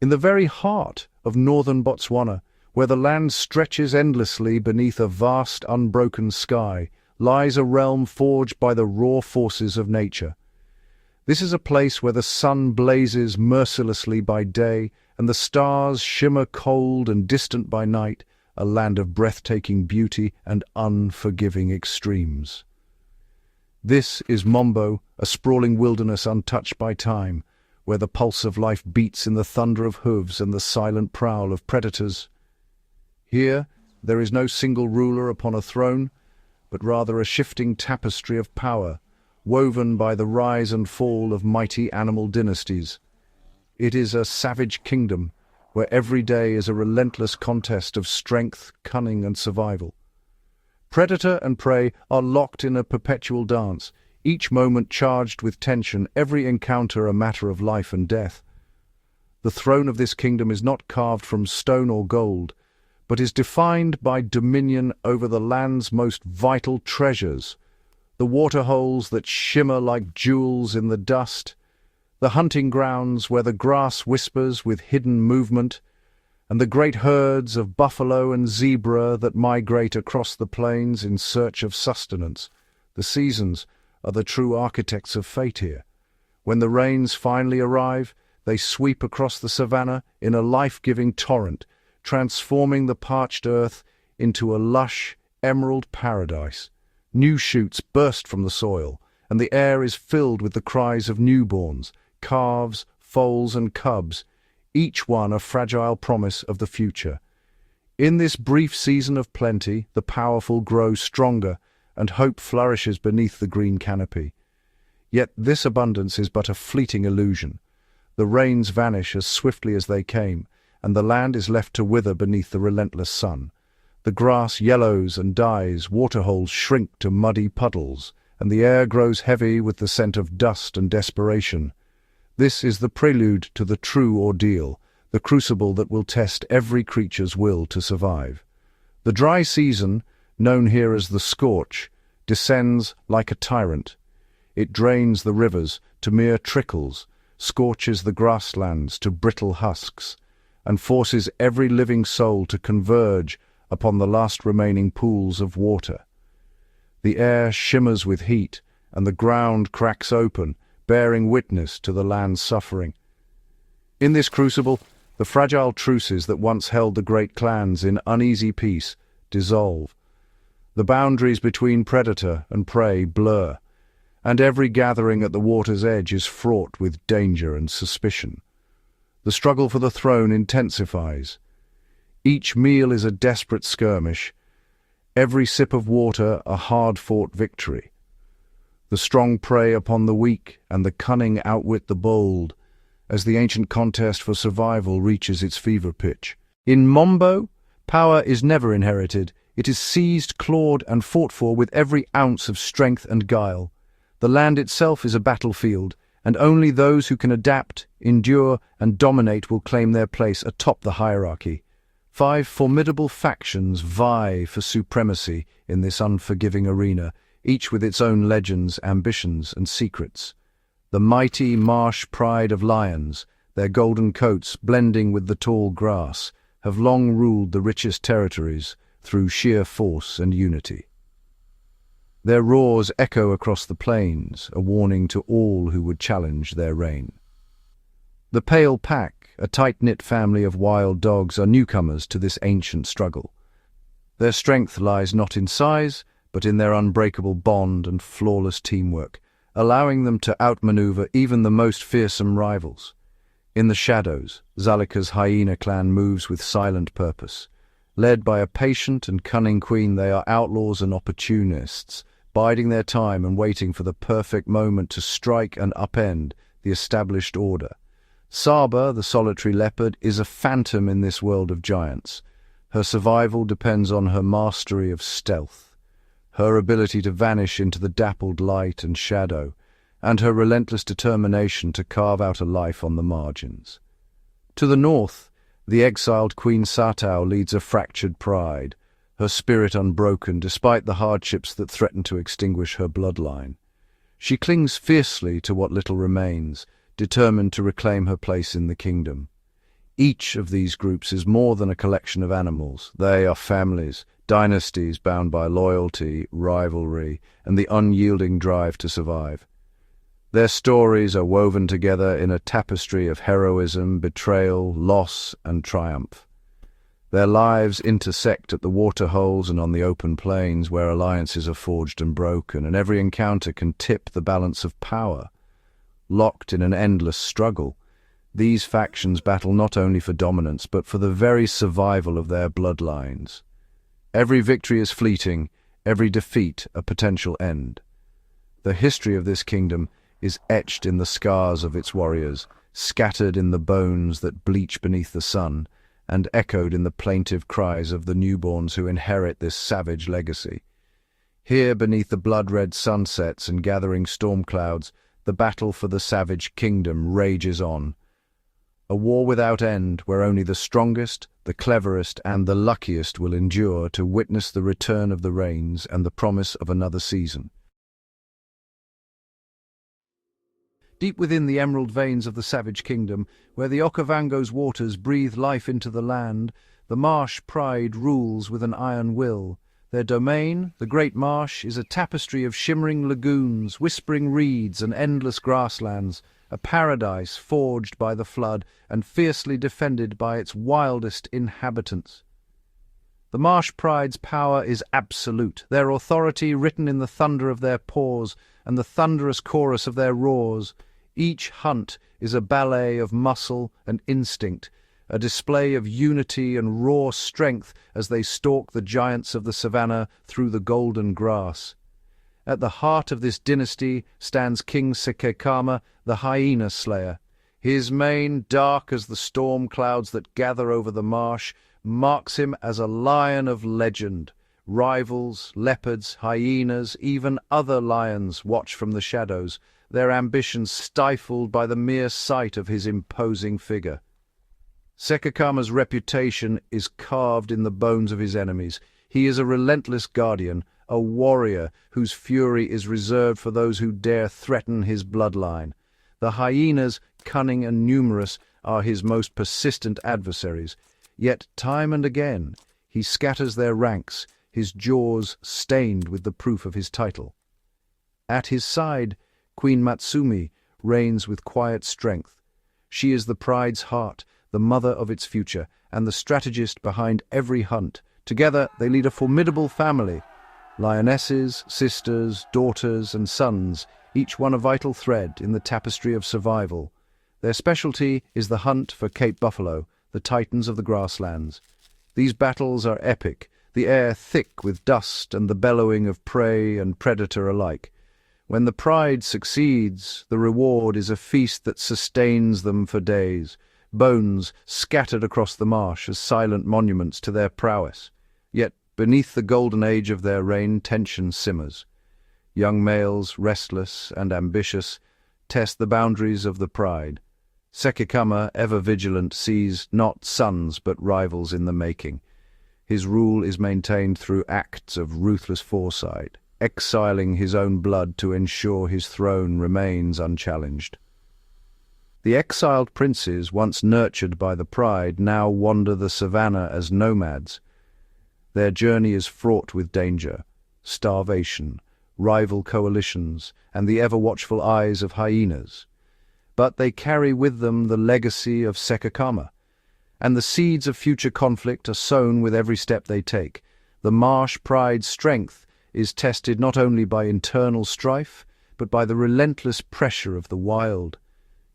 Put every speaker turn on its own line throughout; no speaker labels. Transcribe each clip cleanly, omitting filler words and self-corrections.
In the very heart of northern Botswana, where the land stretches endlessly beneath a vast, unbroken sky, lies a realm forged by the raw forces of nature. This is a place where the sun blazes mercilessly by day and the stars shimmer cold and distant by night, a land of breathtaking beauty and unforgiving extremes. This is Mombo, a sprawling wilderness untouched by time, where the pulse of life beats in the thunder of hooves and the silent prowl of predators. Here, there is no single ruler upon a throne, but rather a shifting tapestry of power, woven by the rise and fall of mighty animal dynasties. It is a savage kingdom, where every day is a relentless contest of strength, cunning, and survival. Predator and prey are locked in a perpetual dance, each moment charged with tension, every encounter a matter of life and death. The throne of this kingdom is not carved from stone or gold, but is defined by dominion over the land's most vital treasures, the waterholes that shimmer like jewels in the dust, the hunting grounds where the grass whispers with hidden movement, and the great herds of buffalo and zebra that migrate across the plains in search of sustenance. The seasons are the true architects of fate here. When the rains finally arrive, they sweep across the savannah in a life-giving torrent, transforming the parched earth into a lush, emerald paradise. New shoots burst from the soil, and the air is filled with the cries of newborns, calves, foals, and cubs, each one a fragile promise of the future. In this brief season of plenty, the powerful grow stronger, and hope flourishes beneath the green canopy. Yet this abundance is but a fleeting illusion. The rains vanish as swiftly as they came, and the land is left to wither beneath the relentless sun. The grass yellows and dies, waterholes shrink to muddy puddles, and the air grows heavy with the scent of dust and desperation. This is the prelude to the true ordeal, the crucible that will test every creature's will to survive. The dry season, known here as the scorch, descends like a tyrant. It drains the rivers to mere trickles, scorches the grasslands to brittle husks, and forces every living soul to converge upon the last remaining pools of water. The air shimmers with heat, and the ground cracks open, bearing witness to the land's suffering. In this crucible, the fragile truces that once held the great clans in uneasy peace dissolve. The boundaries between predator and prey blur, and every gathering at the water's edge is fraught with danger and suspicion. The struggle for the throne intensifies. Each meal is a desperate skirmish, every sip of water a hard-fought victory. The strong prey upon the weak, and the cunning outwit the bold, as the ancient contest for survival reaches its fever pitch. In Mombo, power is never inherited. It is seized, clawed, and fought for with every ounce of strength and guile. The land itself is a battlefield, and only those who can adapt, endure, and dominate will claim their place atop the hierarchy. 5 formidable factions vie for supremacy in this unforgiving arena, each with its own legends, ambitions, and secrets. The mighty Marsh Pride of lions, their golden coats blending with the tall grass, have long ruled the richest territories through sheer force and unity. Their roars echo across the plains, a warning to all who would challenge their reign. The Pale Pack, a tight-knit family of wild dogs, are newcomers to this ancient struggle. Their strength lies not in size, but in their unbreakable bond and flawless teamwork, allowing them to outmaneuver even the most fearsome rivals. In the shadows, Zalika's Hyena clan moves with silent purpose. Led by a patient and cunning queen, they are outlaws and opportunists, biding their time and waiting for the perfect moment to strike and upend the established order. Saba, the solitary leopard, is a phantom in this world of giants. Her survival depends on her mastery of stealth, her ability to vanish into the dappled light and shadow, and her relentless determination to carve out a life on the margins. To the north, the exiled Queen Satao leads a fractured pride, her spirit unbroken despite the hardships that threaten to extinguish her bloodline. She clings fiercely to what little remains, determined to reclaim her place in the kingdom. Each of these groups is more than a collection of animals. They are families, dynasties bound by loyalty, rivalry, and the unyielding drive to survive. Their stories are woven together in a tapestry of heroism, betrayal, loss, and triumph. Their lives intersect at the waterholes and on the open plains where alliances are forged and broken, and every encounter can tip the balance of power. Locked in an endless struggle, these factions battle not only for dominance, but for the very survival of their bloodlines. Every victory is fleeting, every defeat a potential end. The history of this kingdom is etched in the scars of its warriors, scattered in the bones that bleach beneath the sun, and echoed in the plaintive cries of the newborns who inherit this savage legacy. Here, beneath the blood-red sunsets and gathering storm clouds, the battle for the savage kingdom rages on. A war without end, where only the strongest, the cleverest, and the luckiest will endure to witness the return of the rains and the promise of another season. Deep within the emerald veins of the Savage Kingdom, where the Okavango's waters breathe life into the land, the Marsh Pride rules with an iron will. Their domain, the Great Marsh, is a tapestry of shimmering lagoons, whispering reeds, and endless grasslands, a paradise forged by the flood and fiercely defended by its wildest inhabitants. The Marsh Pride's power is absolute, their authority written in the thunder of their paws and the thunderous chorus of their roars. Each hunt is a ballet of muscle and instinct, a display of unity and raw strength as they stalk the giants of the savannah through the golden grass. At the heart of this dynasty stands King Sekekama, the Hyena slayer. His mane, dark as the storm clouds that gather over the marsh, marks him as a lion of legend. Rivals, leopards, hyenas, even other lions watch from the shadows, their ambitions stifled by the mere sight of his imposing figure. Sekekama's reputation is carved in the bones of his enemies. He is a relentless guardian, a warrior whose fury is reserved for those who dare threaten his bloodline. The hyenas, cunning and numerous, are his most persistent adversaries. Yet time and again he scatters their ranks, his jaws stained with the proof of his title. At his side, Queen Matsumi reigns with quiet strength. She is the pride's heart, the mother of its future, and the strategist behind every hunt. Together they lead a formidable family. Lionesses, sisters, daughters, and sons, each one a vital thread in the tapestry of survival. Their specialty is the hunt for Cape buffalo, the titans of the grasslands. These battles are epic, the air thick with dust and the bellowing of prey and predator alike. When the pride succeeds, the reward is a feast that sustains them for days, bones scattered across the marsh as silent monuments to their prowess. Yet beneath the golden age of their reign, tension simmers. Young males, restless and ambitious, test the boundaries of the pride. Sekekama, ever vigilant, sees not sons but rivals in the making. His rule is maintained through acts of ruthless foresight, exiling his own blood to ensure his throne remains unchallenged. The exiled princes, once nurtured by the pride, now wander the savannah as nomads. Their journey is fraught with danger, starvation, rival coalitions, and the ever-watchful eyes of hyenas. But they carry with them the legacy of Sekekama, and the seeds of future conflict are sown with every step they take. The Marsh Pride's strength is tested not only by internal strife, but by the relentless pressure of the wild.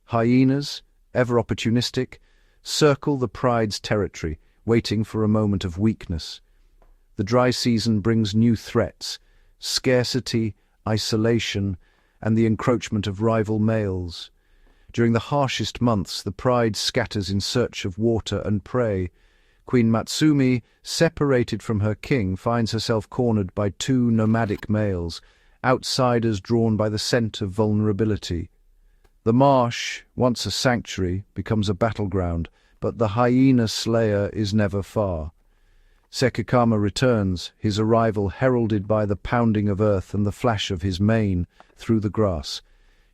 Hyenas, ever opportunistic, circle the pride's territory, waiting for a moment of weakness. The dry season brings new threats, scarcity, isolation, and the encroachment of rival males. During the harshest months, the pride scatters in search of water and prey. Queen Matsumi, separated from her king, finds herself cornered by two nomadic males, outsiders drawn by the scent of vulnerability. The marsh, once a sanctuary, becomes a battleground, but the hyena slayer is never far. Sekekama returns, his arrival heralded by the pounding of earth and the flash of his mane through the grass.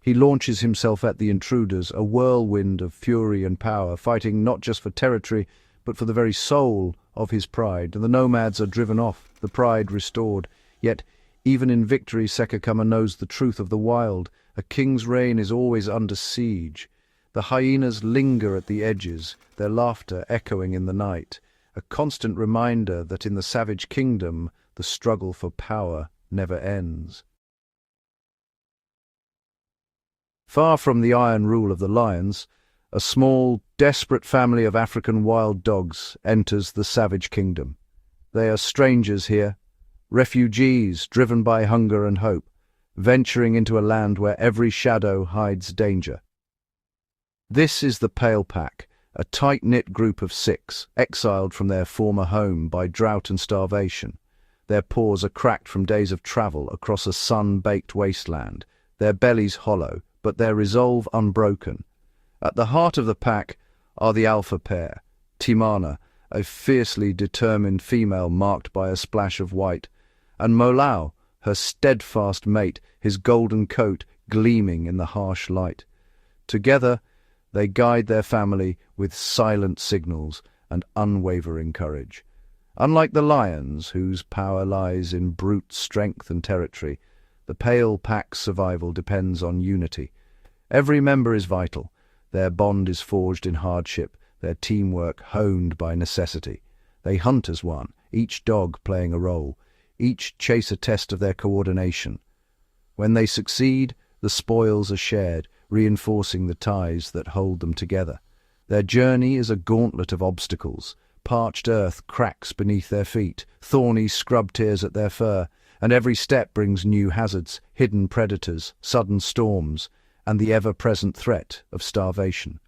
He launches himself at the intruders, a whirlwind of fury and power, fighting not just for territory, but for the very soul of his pride. The nomads are driven off, the pride restored. Yet, even in victory, Sekakama knows the truth of the wild. A king's reign is always under siege. The hyenas linger at the edges, their laughter echoing in the night, a constant reminder that in the savage kingdom, the struggle for power never ends. Far from the iron rule of the lions, a small, desperate family of African wild dogs enters the savage kingdom. They are strangers here, refugees driven by hunger and hope, venturing into a land where every shadow hides danger. This is the Pale Pack, a tight-knit group of 6, exiled from their former home by drought and starvation. Their paws are cracked from days of travel across a sun-baked wasteland, their bellies hollow, but their resolve unbroken. At the heart of the pack are the alpha pair, Timana, a fiercely determined female marked by a splash of white, and Molau, her steadfast mate, his golden coat gleaming in the harsh light. Together, they guide their family with silent signals and unwavering courage. Unlike the lions, whose power lies in brute strength and territory, the Pale Pack's survival depends on unity. Every member is vital. Their bond is forged in hardship, their teamwork honed by necessity. They hunt as one, each dog playing a role, each chase a test of their coordination. When they succeed, the spoils are shared, reinforcing the ties that hold them together. Their journey is a gauntlet of obstacles. Parched earth cracks beneath their feet, thorny scrub tears at their fur, and every step brings new hazards, hidden predators, sudden storms, and the ever-present threat of starvation.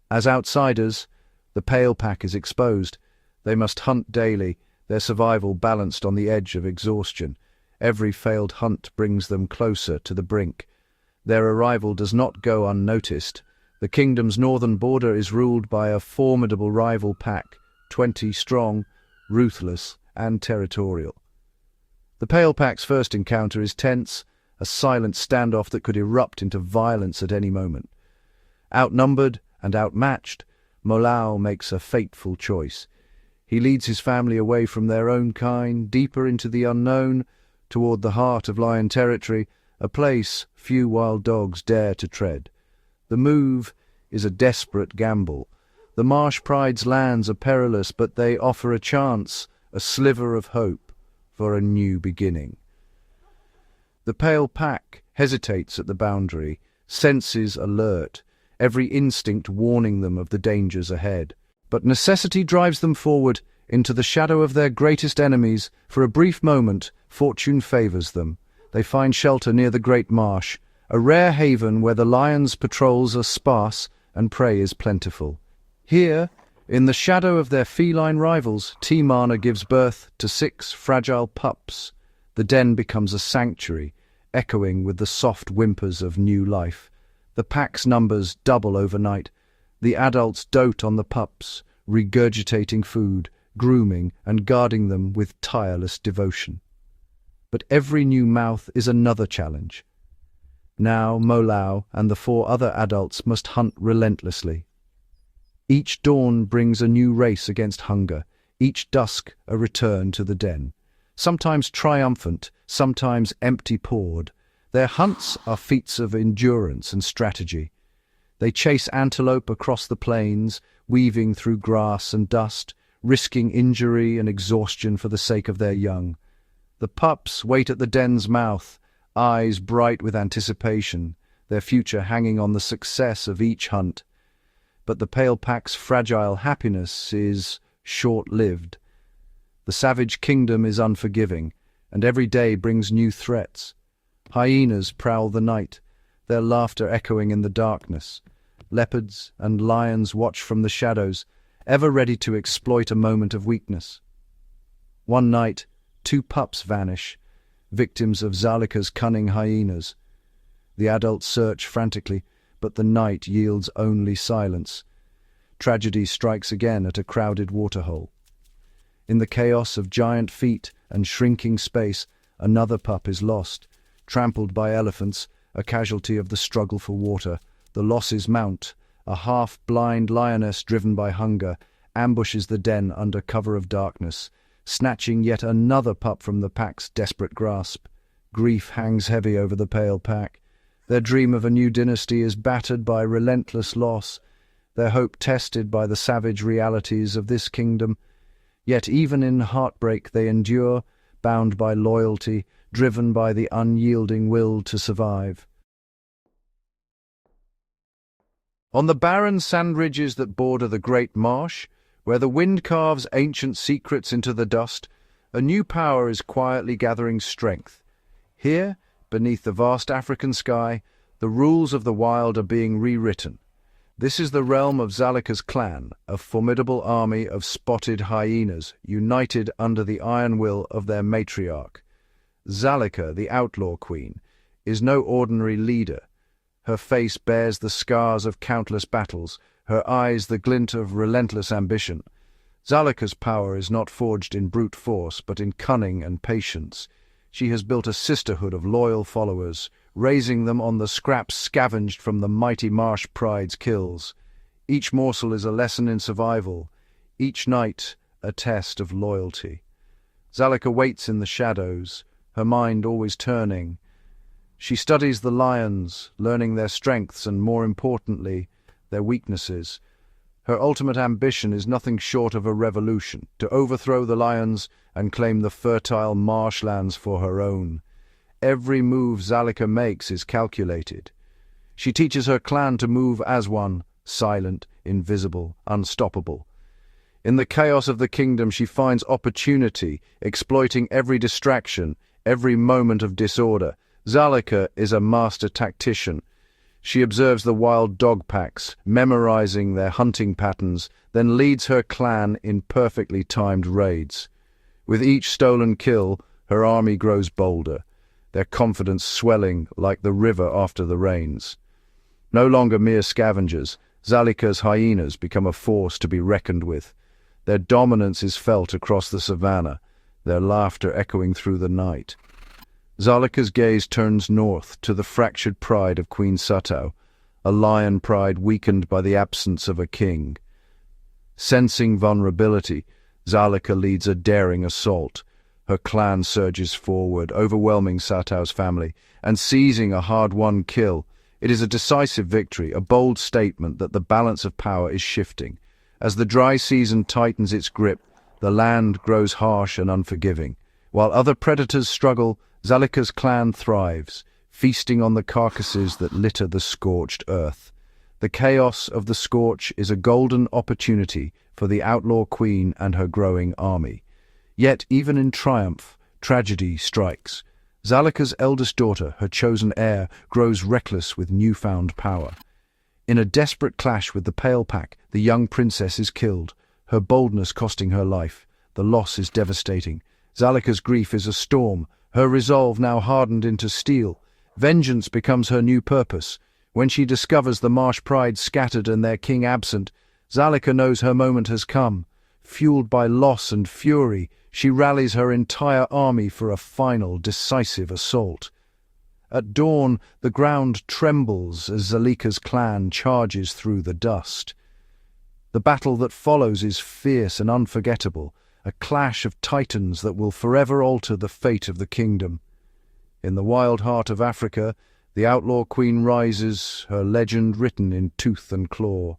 As outsiders, the Pale Pack is exposed. They must hunt daily, their survival balanced on the edge of exhaustion. Every failed hunt brings them closer to the brink. Their arrival does not go unnoticed. The kingdom's northern border is ruled by a formidable rival pack, 20 strong, ruthless, and territorial. The Pale Pack's first encounter is tense, a silent standoff that could erupt into violence at any moment. Outnumbered and outmatched, Molau makes a fateful choice. He leads his family away from their own kind, deeper into the unknown, toward the heart of lion territory, a place few wild dogs dare to tread. The move is a desperate gamble. The Marsh Pride's lands are perilous, but they offer a chance, a sliver of hope for a new beginning. The Pale Pack hesitates at the boundary, senses alert, every instinct warning them of the dangers ahead. But necessity drives them forward into the shadow of their greatest enemies. For a brief moment, fortune favors them. They find shelter near the Great Marsh, a rare haven where the lions' patrols are sparse and prey is plentiful. Here, in the shadow of their feline rivals, Timana gives birth to 6 fragile pups. The den becomes a sanctuary, echoing with the soft whimpers of new life. The pack's numbers double overnight. The adults dote on the pups, regurgitating food, grooming, and guarding them with tireless devotion. But every new mouth is another challenge. Now Molau and the 4 other adults must hunt relentlessly. Each dawn brings a new race against hunger, each dusk a return to the den. Sometimes triumphant, sometimes empty-pawed, their hunts are feats of endurance and strategy. They chase antelope across the plains, weaving through grass and dust, risking injury and exhaustion for the sake of their young. The pups wait at the den's mouth, eyes bright with anticipation, their future hanging on the success of each hunt. But the Pale Pack's fragile happiness is short-lived. The savage kingdom is unforgiving, and every day brings new threats. Hyenas prowl the night, their laughter echoing in the darkness. Leopards and lions watch from the shadows, ever ready to exploit a moment of weakness. One night, 2 pups vanish, victims of Zalika's cunning hyenas. The adults search frantically, but the night yields only silence. Tragedy strikes again at a crowded waterhole. In the chaos of giant feet and shrinking space, another pup is lost, trampled by elephants, a casualty of the struggle for water. The losses mount. A half-blind lioness driven by hunger ambushes the den under cover of darkness, snatching yet another pup from the Pact's desperate grasp. Grief hangs heavy over the pale pack. Their dream of a new dynasty is battered by relentless loss, their hope tested by the savage realities of this kingdom. Yet even in heartbreak they endure, bound by loyalty, driven by the unyielding will to survive. On the barren sand ridges that border the great marsh, where the wind carves ancient secrets into the dust, a new power is quietly gathering strength. Here, beneath the vast African sky, the rules of the wild are being rewritten. This is the realm of Zalika's clan, a formidable army of spotted hyenas, united under the iron will of their matriarch. Zalika, the Outlaw Queen, is no ordinary leader. Her face bears the scars of countless battles, her eyes the glint of relentless ambition. Zalika's power is not forged in brute force, but in cunning and patience. She has built a sisterhood of loyal followers, raising them on the scraps scavenged from the mighty Marsh Pride's kills. Each morsel is a lesson in survival, each night a test of loyalty. Zalika waits in the shadows, her mind always turning. She studies the lions, learning their strengths and, more importantly, their weaknesses. Her ultimate ambition is nothing short of a revolution, to overthrow the lions and claim the fertile marshlands for her own. Every move Zalika makes is calculated. She teaches her clan to move as one, silent, invisible, unstoppable. In the chaos of the kingdom she finds opportunity, exploiting every distraction, every moment of disorder. Zalika is a master tactician. She observes the wild dog packs, memorizing their hunting patterns, then leads her clan in perfectly timed raids. With each stolen kill, her army grows bolder, their confidence swelling like the river after the rains. No longer mere scavengers, Zalika's hyenas become a force to be reckoned with. Their dominance is felt across the savannah, their laughter echoing through the night. Zalika's gaze turns north to the fractured pride of Queen Sutau, a lion pride weakened by the absence of a king. Sensing vulnerability, Zalika leads a daring assault. Her clan surges forward, overwhelming Satau's family, and seizing a hard-won kill. It is a decisive victory, a bold statement that the balance of power is shifting. As the dry season tightens its grip, the land grows harsh and unforgiving. While other predators struggle, Zalika's clan thrives, feasting on the carcasses that litter the scorched earth. The chaos of the scorch is a golden opportunity for the Outlaw Queen and her growing army. Yet, even in triumph, tragedy strikes. Zalika's eldest daughter, her chosen heir, grows reckless with newfound power. In a desperate clash with the Pale Pack, the young princess is killed, her boldness costing her life. The loss is devastating. Zalika's grief is a storm, her resolve now hardened into steel. Vengeance becomes her new purpose. When she discovers the Marsh Pride scattered and their king absent, Zalika knows her moment has come. Fueled by loss and fury, she rallies her entire army for a final, decisive assault. At dawn, the ground trembles as Zalika's clan charges through the dust. The battle that follows is fierce and unforgettable, a clash of titans that will forever alter the fate of the kingdom. In the wild heart of Africa, the Outlaw Queen rises, her legend written in tooth and claw.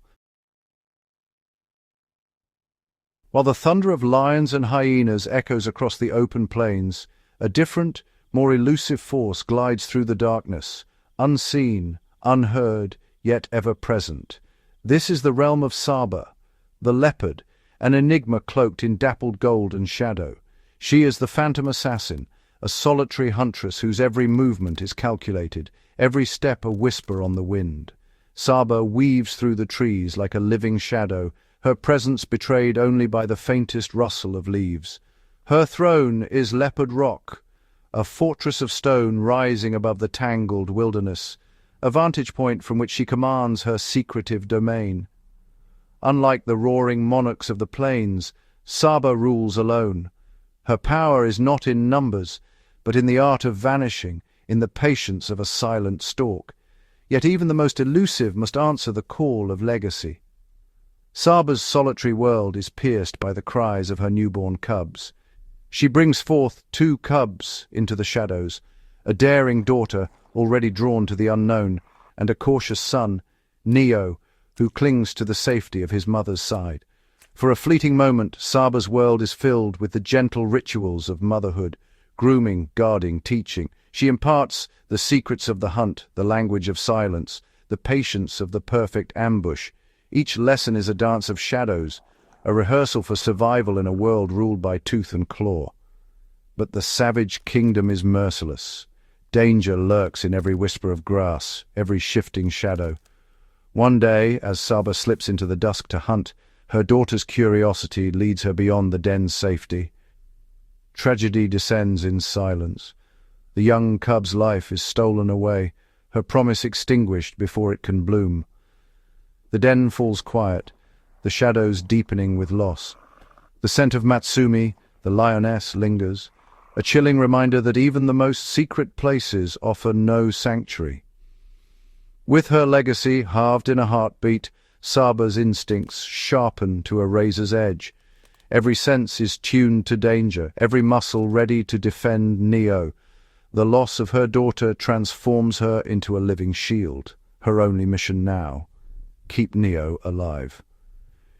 While the thunder of lions and hyenas echoes across the open plains, a different, more elusive force glides through the darkness, unseen, unheard, yet ever present. This is the realm of Saba, the Leopard, an enigma cloaked in dappled gold and shadow. She is the phantom assassin, a solitary huntress whose every movement is calculated, every step a whisper on the wind. Saba weaves through the trees like a living shadow, her presence betrayed only by the faintest rustle of leaves. Her throne is Leopard Rock, a fortress of stone rising above the tangled wilderness, a vantage point from which she commands her secretive domain. Unlike the roaring monarchs of the plains, Saba rules alone. Her power is not in numbers, but in the art of vanishing, in the patience of a silent stalk. Yet even the most elusive must answer the call of legacy. Saba's solitary world is pierced by the cries of her newborn cubs. She brings forth 2 cubs into the shadows, a daring daughter already drawn to the unknown, and a cautious son, Neo, who clings to the safety of his mother's side. For a fleeting moment, Saba's world is filled with the gentle rituals of motherhood, grooming, guarding, teaching. She imparts the secrets of the hunt, the language of silence, the patience of the perfect ambush. Each lesson is a dance of shadows, a rehearsal for survival in a world ruled by tooth and claw. But the savage kingdom is merciless. Danger lurks in every whisper of grass, every shifting shadow. One day, as Saba slips into the dusk to hunt, her daughter's curiosity leads her beyond the den's safety. Tragedy descends in silence. The young cub's life is stolen away, her promise extinguished before it can bloom. The den falls quiet, the shadows deepening with loss. The scent of Matsumi, the lioness, lingers, a chilling reminder that even the most secret places offer no sanctuary. With her legacy halved in a heartbeat, Saba's instincts sharpen to a razor's edge. Every sense is tuned to danger, every muscle ready to defend Neo. The loss of her daughter transforms her into a living shield, her only mission now: keep Neo alive.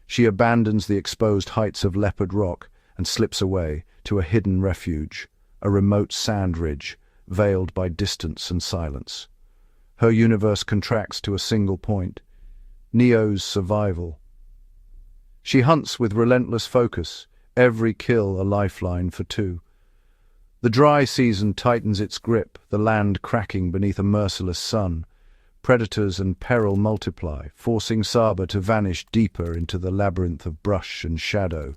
She abandons the exposed heights of Leopard Rock and slips away to a hidden refuge, a remote sand ridge, veiled by distance and silence. Her universe contracts to a single point: Neo's survival. She hunts with relentless focus, every kill a lifeline for 2. The dry season tightens its grip, the land cracking beneath a merciless sun. Predators and peril multiply, forcing Saba to vanish deeper into the labyrinth of brush and shadow.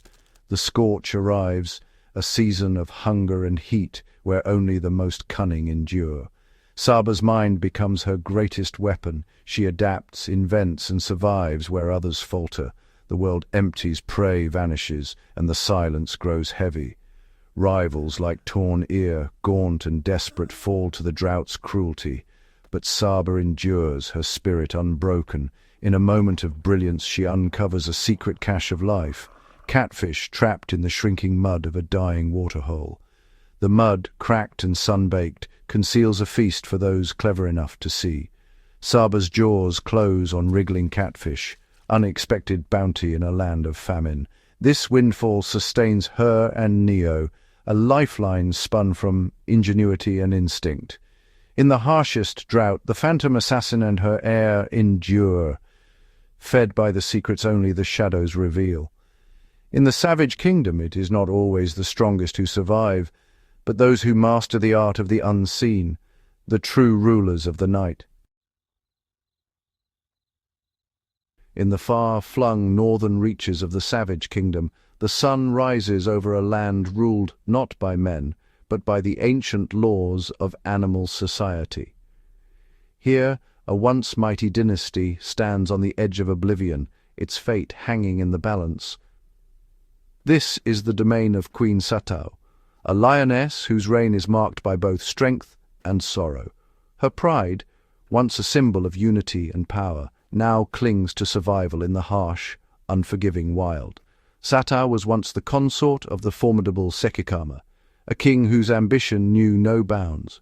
The scorch arrives, a season of hunger and heat where only the most cunning endure. Saba's mind becomes her greatest weapon. She adapts, invents, and survives where others falter. The world empties, prey vanishes, and the silence grows heavy. Rivals like torn ear, gaunt and desperate, fall to the drought's cruelty. But Saba endures, her spirit unbroken. In a moment of brilliance she uncovers a secret cache of life: catfish trapped in the shrinking mud of a dying waterhole. The mud, cracked and sun-baked, conceals a feast for those clever enough to see. Saba's jaws close on wriggling catfish, unexpected bounty in a land of famine. This windfall sustains her and Neo, a lifeline spun from ingenuity and instinct. In the harshest drought, the phantom assassin and her heir endure, fed by the secrets only the shadows reveal. In the Savage Kingdom, it is not always the strongest who survive, but those who master the art of the unseen, the true rulers of the night. In the far-flung northern reaches of the Savage Kingdom, the sun rises over a land ruled not by men, but by the ancient laws of animal society. Here, a once mighty dynasty stands on the edge of oblivion, its fate hanging in the balance. This is the domain of Queen Satao, a lioness whose reign is marked by both strength and sorrow. Her pride, once a symbol of unity and power, now clings to survival in the harsh, unforgiving wild. Satao was once the consort of the formidable Sekikama, a king whose ambition knew no bounds.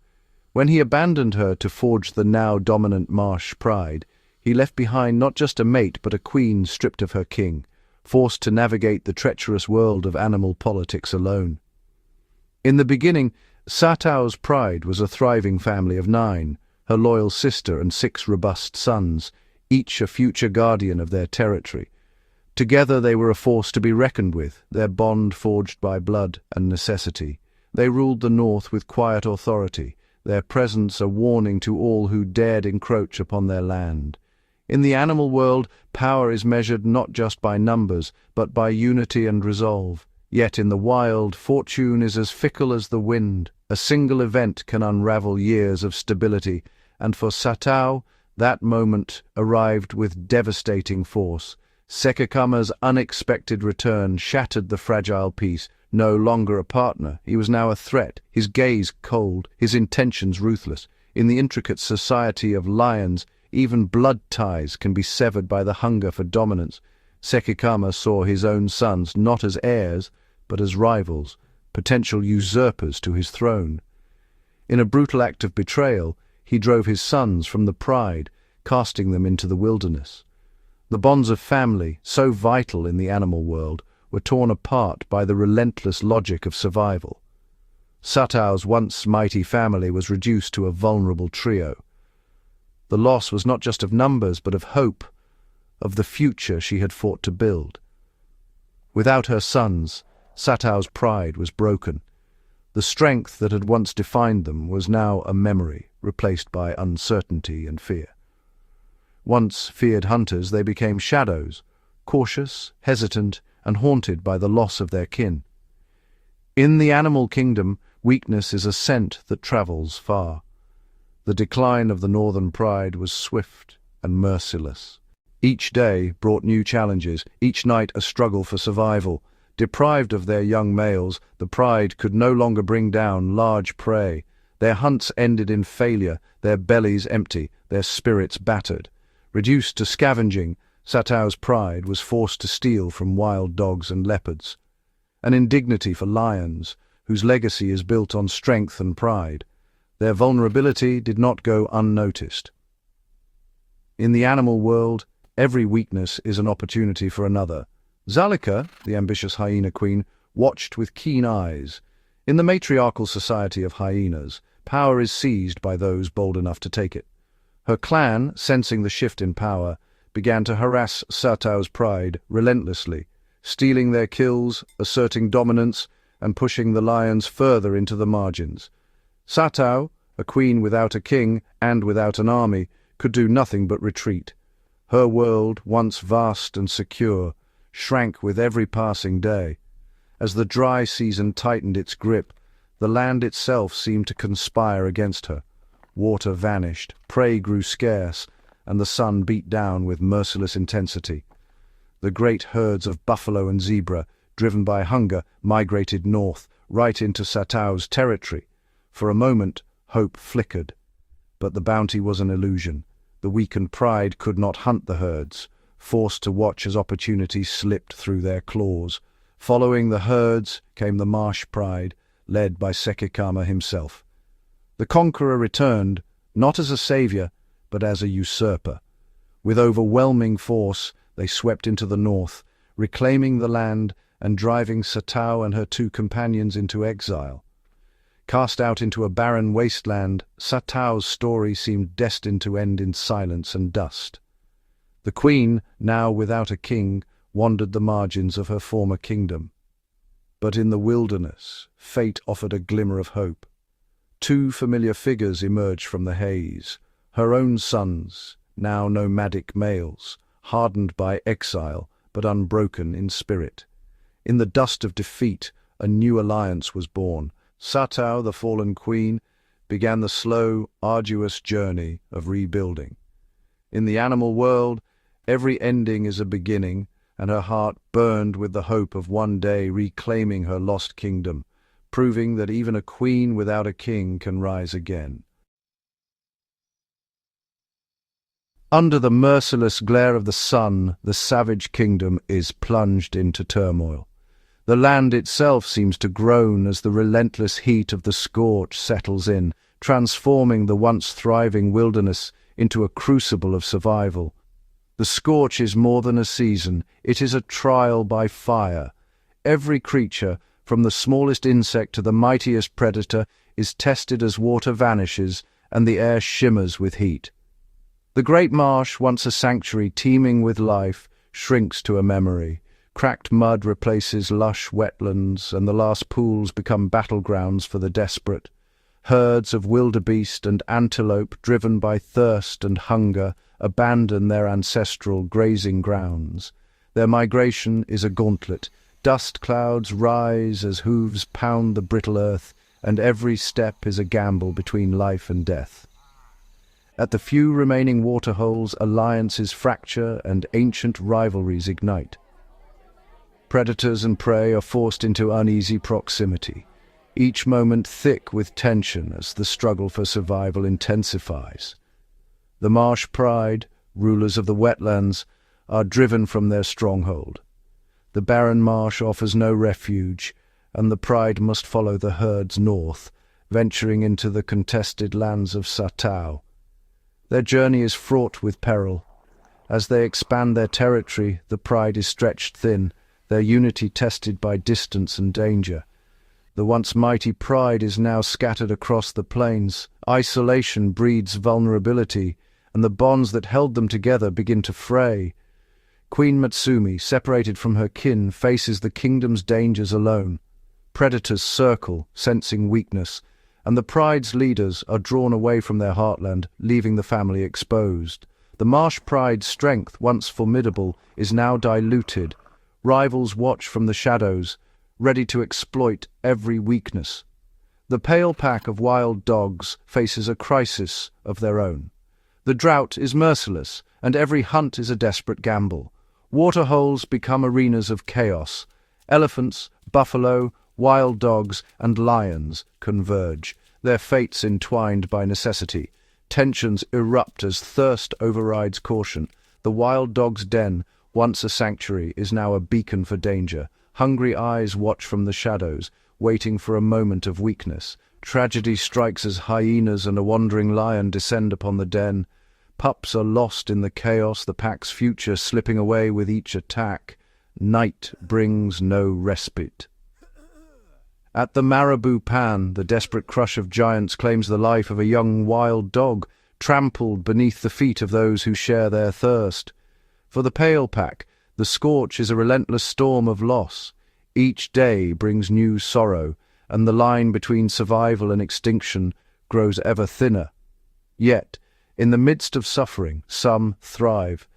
When he abandoned her to forge the now dominant Marsh Pride, he left behind not just a mate but a queen stripped of her king, forced to navigate the treacherous world of animal politics alone. In the beginning, Satao's pride was a thriving family of 9, her loyal sister and 6 robust sons, each a future guardian of their territory. Together they were a force to be reckoned with, their bond forged by blood and necessity. They ruled the north with quiet authority, their presence a warning to all who dared encroach upon their land. In the animal world, power is measured not just by numbers, but by unity and resolve. Yet in the wild, fortune is as fickle as the wind. A single event can unravel years of stability, and for Satao, that moment arrived with devastating force. Sekikama's unexpected return shattered the fragile peace, No longer a partner, he was now a threat, his gaze cold, his intentions ruthless. In the intricate society of lions, even blood ties can be severed by the hunger for dominance. Sekikama saw his own sons not as heirs, but as rivals, potential usurpers to his throne. In a brutal act of betrayal, he drove his sons from the pride, casting them into the wilderness. The bonds of family, so vital in the animal world, were torn apart by the relentless logic of survival. Satao's once mighty family was reduced to a vulnerable trio. The loss was not just of numbers, but of hope, of the future she had fought to build. Without her sons, Satao's pride was broken. The strength that had once defined them was now a memory, replaced by uncertainty and fear. Once feared hunters, they became shadows, cautious, hesitant, and haunted by the loss of their kin. In the animal kingdom, weakness is a scent that travels far. The decline of the northern pride was swift and merciless. Each day brought new challenges, each night a struggle for survival. Deprived of their young males, the pride could no longer bring down large prey. Their hunts ended in failure, their bellies empty, their spirits battered. Reduced to scavenging, Satao's pride was forced to steal from wild dogs and leopards. An indignity for lions, whose legacy is built on strength and pride. Their vulnerability did not go unnoticed. In the animal world, every weakness is an opportunity for another. Zalika, the ambitious hyena queen, watched with keen eyes. In the matriarchal society of hyenas, power is seized by those bold enough to take it. Her clan, sensing the shift in power, began to harass Satao's pride relentlessly, stealing their kills, asserting dominance, and pushing the lions further into the margins. Satao, a queen without a king and without an army, could do nothing but retreat. Her world, once vast and secure, shrank with every passing day. As the dry season tightened its grip, the land itself seemed to conspire against her. Water vanished, prey grew scarce, and the sun beat down with merciless intensity. The great herds of buffalo and zebra, driven by hunger, migrated north, right into Satao's territory. For a moment, hope flickered. But the bounty was an illusion. The weakened pride could not hunt the herds, forced to watch as opportunity slipped through their claws. Following the herds came the Marsh Pride, led by Sekikama himself. The conqueror returned, not as a savior, but as a usurper. With overwhelming force, they swept into the north, reclaiming the land and driving Satao and her two companions into exile. Cast out into a barren wasteland, Satao's story seemed destined to end in silence and dust. The queen, now without a king, wandered the margins of her former kingdom. But in the wilderness, fate offered a glimmer of hope. Two familiar figures emerged from the haze, her own sons, now nomadic males, hardened by exile but unbroken in spirit. In the dust of defeat, a new alliance was born. Satao, the fallen queen, began the slow, arduous journey of rebuilding. In the animal world, every ending is a beginning, and her heart burned with the hope of one day reclaiming her lost kingdom, proving that even a queen without a king can rise again. Under the merciless glare of the sun, the savage kingdom is plunged into turmoil. The land itself seems to groan as the relentless heat of the scorch settles in, transforming the once thriving wilderness into a crucible of survival. The scorch is more than a season, it is a trial by fire. Every creature, from the smallest insect to the mightiest predator, is tested as water vanishes and the air shimmers with heat. The great marsh, once a sanctuary teeming with life, shrinks to a memory. Cracked mud replaces lush wetlands, and the last pools become battlegrounds for the desperate. Herds of wildebeest and antelope, driven by thirst and hunger, abandon their ancestral grazing grounds. Their migration is a gauntlet. Dust clouds rise as hooves pound the brittle earth, and every step is a gamble between life and death. At the few remaining waterholes, alliances fracture and ancient rivalries ignite. Predators and prey are forced into uneasy proximity, each moment thick with tension as the struggle for survival intensifies. The Marsh Pride, rulers of the wetlands, are driven from their stronghold. The barren marsh offers no refuge, and the Pride must follow the herds north, venturing into the contested lands of Satao. Their journey is fraught with peril. As they expand their territory, the Pride is stretched thin, their unity tested by distance and danger. The once mighty Pride is now scattered across the plains. Isolation breeds vulnerability, and the bonds that held them together begin to fray. Queen Matsumi, separated from her kin, faces the kingdom's dangers alone. Predators circle, sensing weakness, and the Pride's leaders are drawn away from their heartland, leaving the family exposed. The Marsh Pride's strength, once formidable, is now diluted. Rivals watch from the shadows, ready to exploit every weakness. The pale pack of wild dogs faces a crisis of their own. The drought is merciless, and every hunt is a desperate gamble. Waterholes become arenas of chaos. Elephants, buffalo, wild dogs, and lions converge, their fates entwined by necessity. Tensions erupt as thirst overrides caution. The wild dog's den, once a sanctuary, is now a beacon for danger. Hungry eyes watch from the shadows, waiting for a moment of weakness. Tragedy strikes as hyenas and a wandering lion descend upon the den. Pups are lost in the chaos, the pack's future slipping away with each attack. Night brings no respite. At the Marabou Pan, the desperate crush of giants claims the life of a young wild dog, trampled beneath the feet of those who share their thirst. For the Pale Pack, the scorch is a relentless storm of loss. Each day brings new sorrow, and the line between survival and extinction grows ever thinner. Yet, in the midst of suffering, some thrive.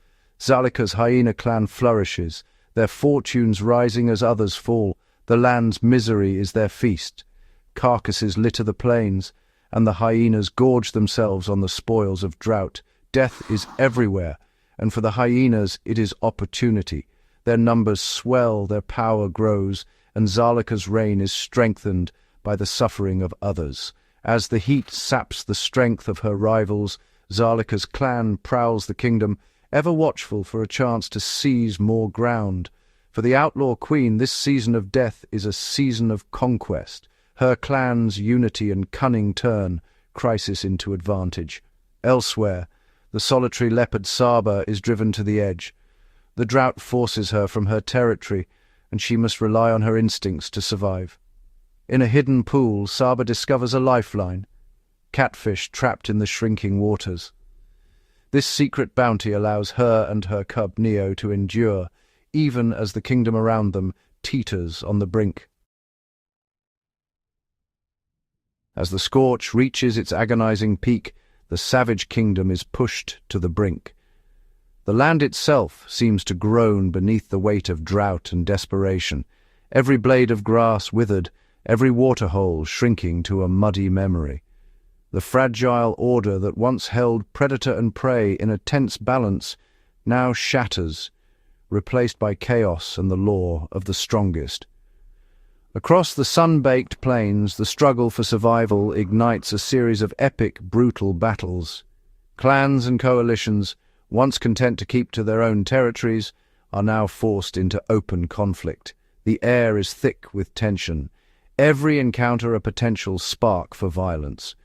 Zalika's Hyena clan flourishes, their fortunes rising as others fall. The land's misery is their feast. Carcasses litter the plains, and the hyenas gorge themselves on the spoils of drought. Death is everywhere, and for the hyenas it is opportunity. Their numbers swell, their power grows, and Zalika's reign is strengthened by the suffering of others. As the heat saps the strength of her rivals, Zalika's clan prowls the kingdom, ever watchful for a chance to seize more ground. For the Outlaw Queen, this season of death is a season of conquest. Her clan's unity and cunning turn crisis into advantage. Elsewhere, the solitary leopard Saba is driven to the edge. The drought forces her from her territory, and she must rely on her instincts to survive. In a hidden pool, Saba discovers a lifeline: catfish trapped in the shrinking waters. This secret bounty allows her and her cub Neo to endure, even as the kingdom around them teeters on the brink. As the scorch reaches its agonizing peak, the Savage Kingdom is pushed to the brink. The land itself seems to groan beneath the weight of drought and desperation, every blade of grass withered, every waterhole shrinking to a muddy memory. The fragile order that once held predator and prey in a tense balance now shatters, replaced by chaos and the law of the strongest. Across the sun-baked plains, the struggle for survival ignites a series of epic, brutal battles. Clans and coalitions, once content to keep to their own territories, are now forced into open conflict. The air is thick with tension, every encounter a potential spark for violence.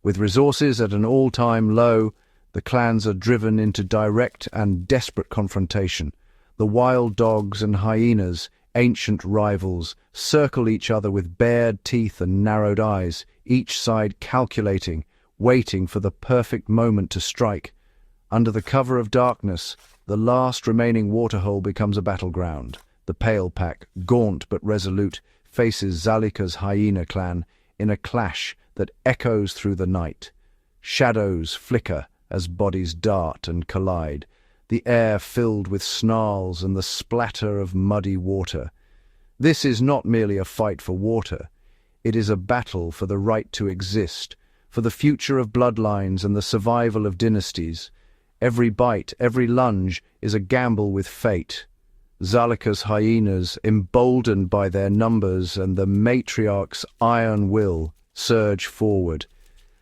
With resources at an all-time low, the clans are driven into direct and desperate confrontation. The wild dogs and hyenas, ancient rivals, circle each other with bared teeth and narrowed eyes, each side calculating, waiting for the perfect moment to strike. Under the cover of darkness, the last remaining waterhole becomes a battleground. The Pale Pack, gaunt but resolute, faces Zalika's Hyena clan in a clash that echoes through the night. Shadows flicker as bodies dart and collide, the air filled with snarls and the splatter of muddy water. This is not merely a fight for water. It is a battle for the right to exist, for the future of bloodlines and the survival of dynasties. Every bite, every lunge is a gamble with fate. Zalika's hyenas, emboldened by their numbers and the matriarch's iron will, surge forward.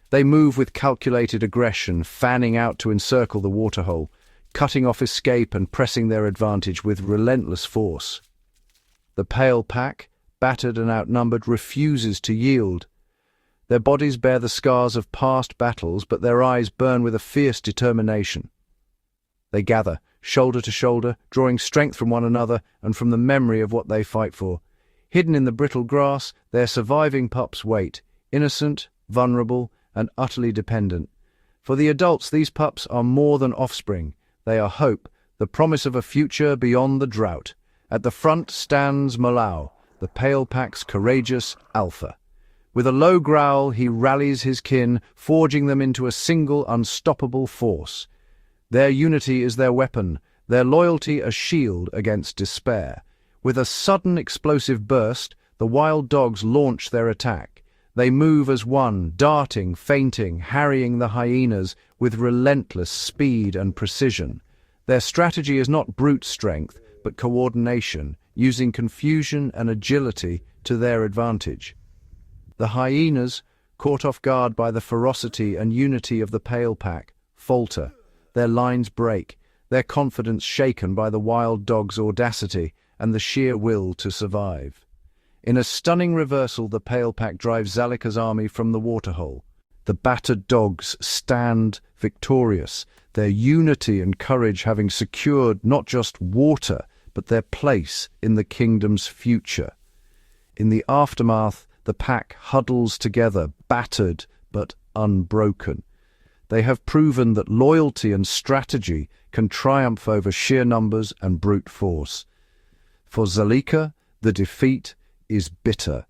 They move with calculated aggression, fanning out to encircle the waterhole, cutting off escape and pressing their advantage with relentless force. The pale pack, battered and outnumbered, refuses to yield. Their bodies bear the scars of past battles, but their eyes burn with a fierce determination. They gather, shoulder to shoulder, drawing strength from one another and from the memory of what they fight for. Hidden in the brittle grass, their surviving pups wait, innocent, vulnerable, and utterly dependent. For the adults, these pups are more than offspring. They are hope, the promise of a future beyond the drought. At the front stands Malau, the pale pack's courageous alpha. With a low growl, he rallies his kin, forging them into a single, unstoppable force. Their unity is their weapon, their loyalty a shield against despair. With a sudden explosive burst, the wild dogs launch their attack. They move as one, darting, feinting, harrying the hyenas with relentless speed and precision. Their strategy is not brute strength, but coordination, using confusion and agility to their advantage. The hyenas, caught off guard by the ferocity and unity of the pale pack, falter. Their lines break, their confidence shaken by the wild dog's audacity and the sheer will to survive. In a stunning reversal, the pale pack drives Zalika's army from the waterhole. The battered dogs stand victorious, their unity and courage having secured not just water, but their place in the kingdom's future. In the aftermath, the pack huddles together, battered but unbroken. They have proven that loyalty and strategy can triumph over sheer numbers and brute force. For Zalika, the defeat is bitter.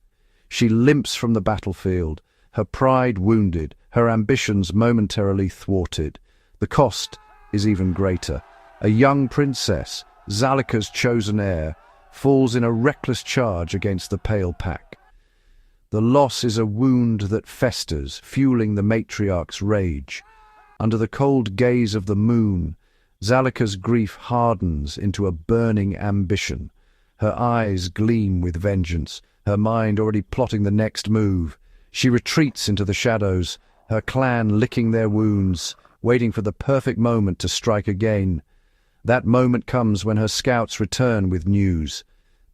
She limps from the battlefield, her pride wounded, her ambitions momentarily thwarted. The cost is even greater. A young princess, Zalika's chosen heir, falls in a reckless charge against the pale pack. The loss is a wound that festers, fueling the matriarch's rage. Under the cold gaze of the moon, Zalika's grief hardens into a burning ambition. Her eyes gleam with vengeance, her mind already plotting the next move. She retreats into the shadows, her clan licking their wounds, waiting for the perfect moment to strike again. That moment comes when her scouts return with news.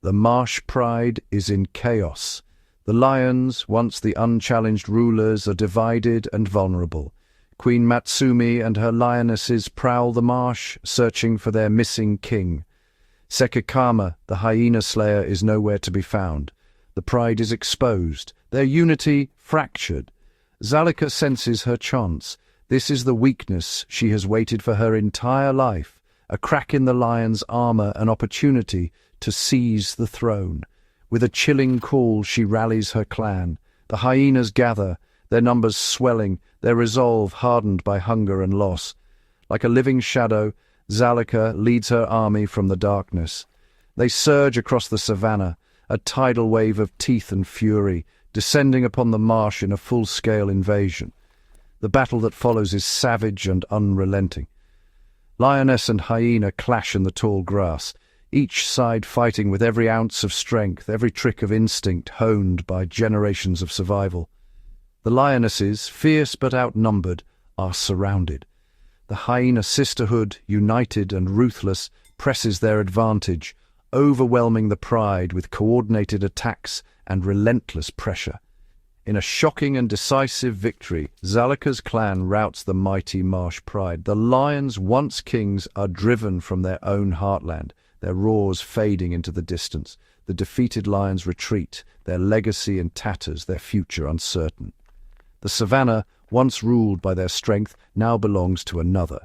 The Marsh Pride is in chaos. The Lions, once the unchallenged rulers, are divided and vulnerable. Queen Matsumi and her lionesses prowl the marsh, searching for their missing king. Sekikama, the hyena slayer, is nowhere to be found. The pride is exposed, their unity fractured. Zalika senses her chance. This is the weakness she has waited for her entire life, a crack in the lion's armor, an opportunity to seize the throne. With a chilling call, she rallies her clan. The hyenas gather, their numbers swelling, their resolve hardened by hunger and loss. Like a living shadow, Zalika leads her army from the darkness. They surge across the savannah, a tidal wave of teeth and fury, descending upon the marsh in a full-scale invasion. The battle that follows is savage and unrelenting. Lioness and hyena clash in the tall grass, each side fighting with every ounce of strength, every trick of instinct honed by generations of survival. The lionesses, fierce but outnumbered, are surrounded. The hyena sisterhood, united and ruthless, presses their advantage, overwhelming the pride with coordinated attacks and relentless pressure. In a shocking and decisive victory, Zalika's clan routs the mighty Marsh Pride. The lions, once kings, are driven from their own heartland, their roars fading into the distance. The defeated lions retreat, their legacy in tatters, their future uncertain. The savannah, once ruled by their strength, now belongs to another.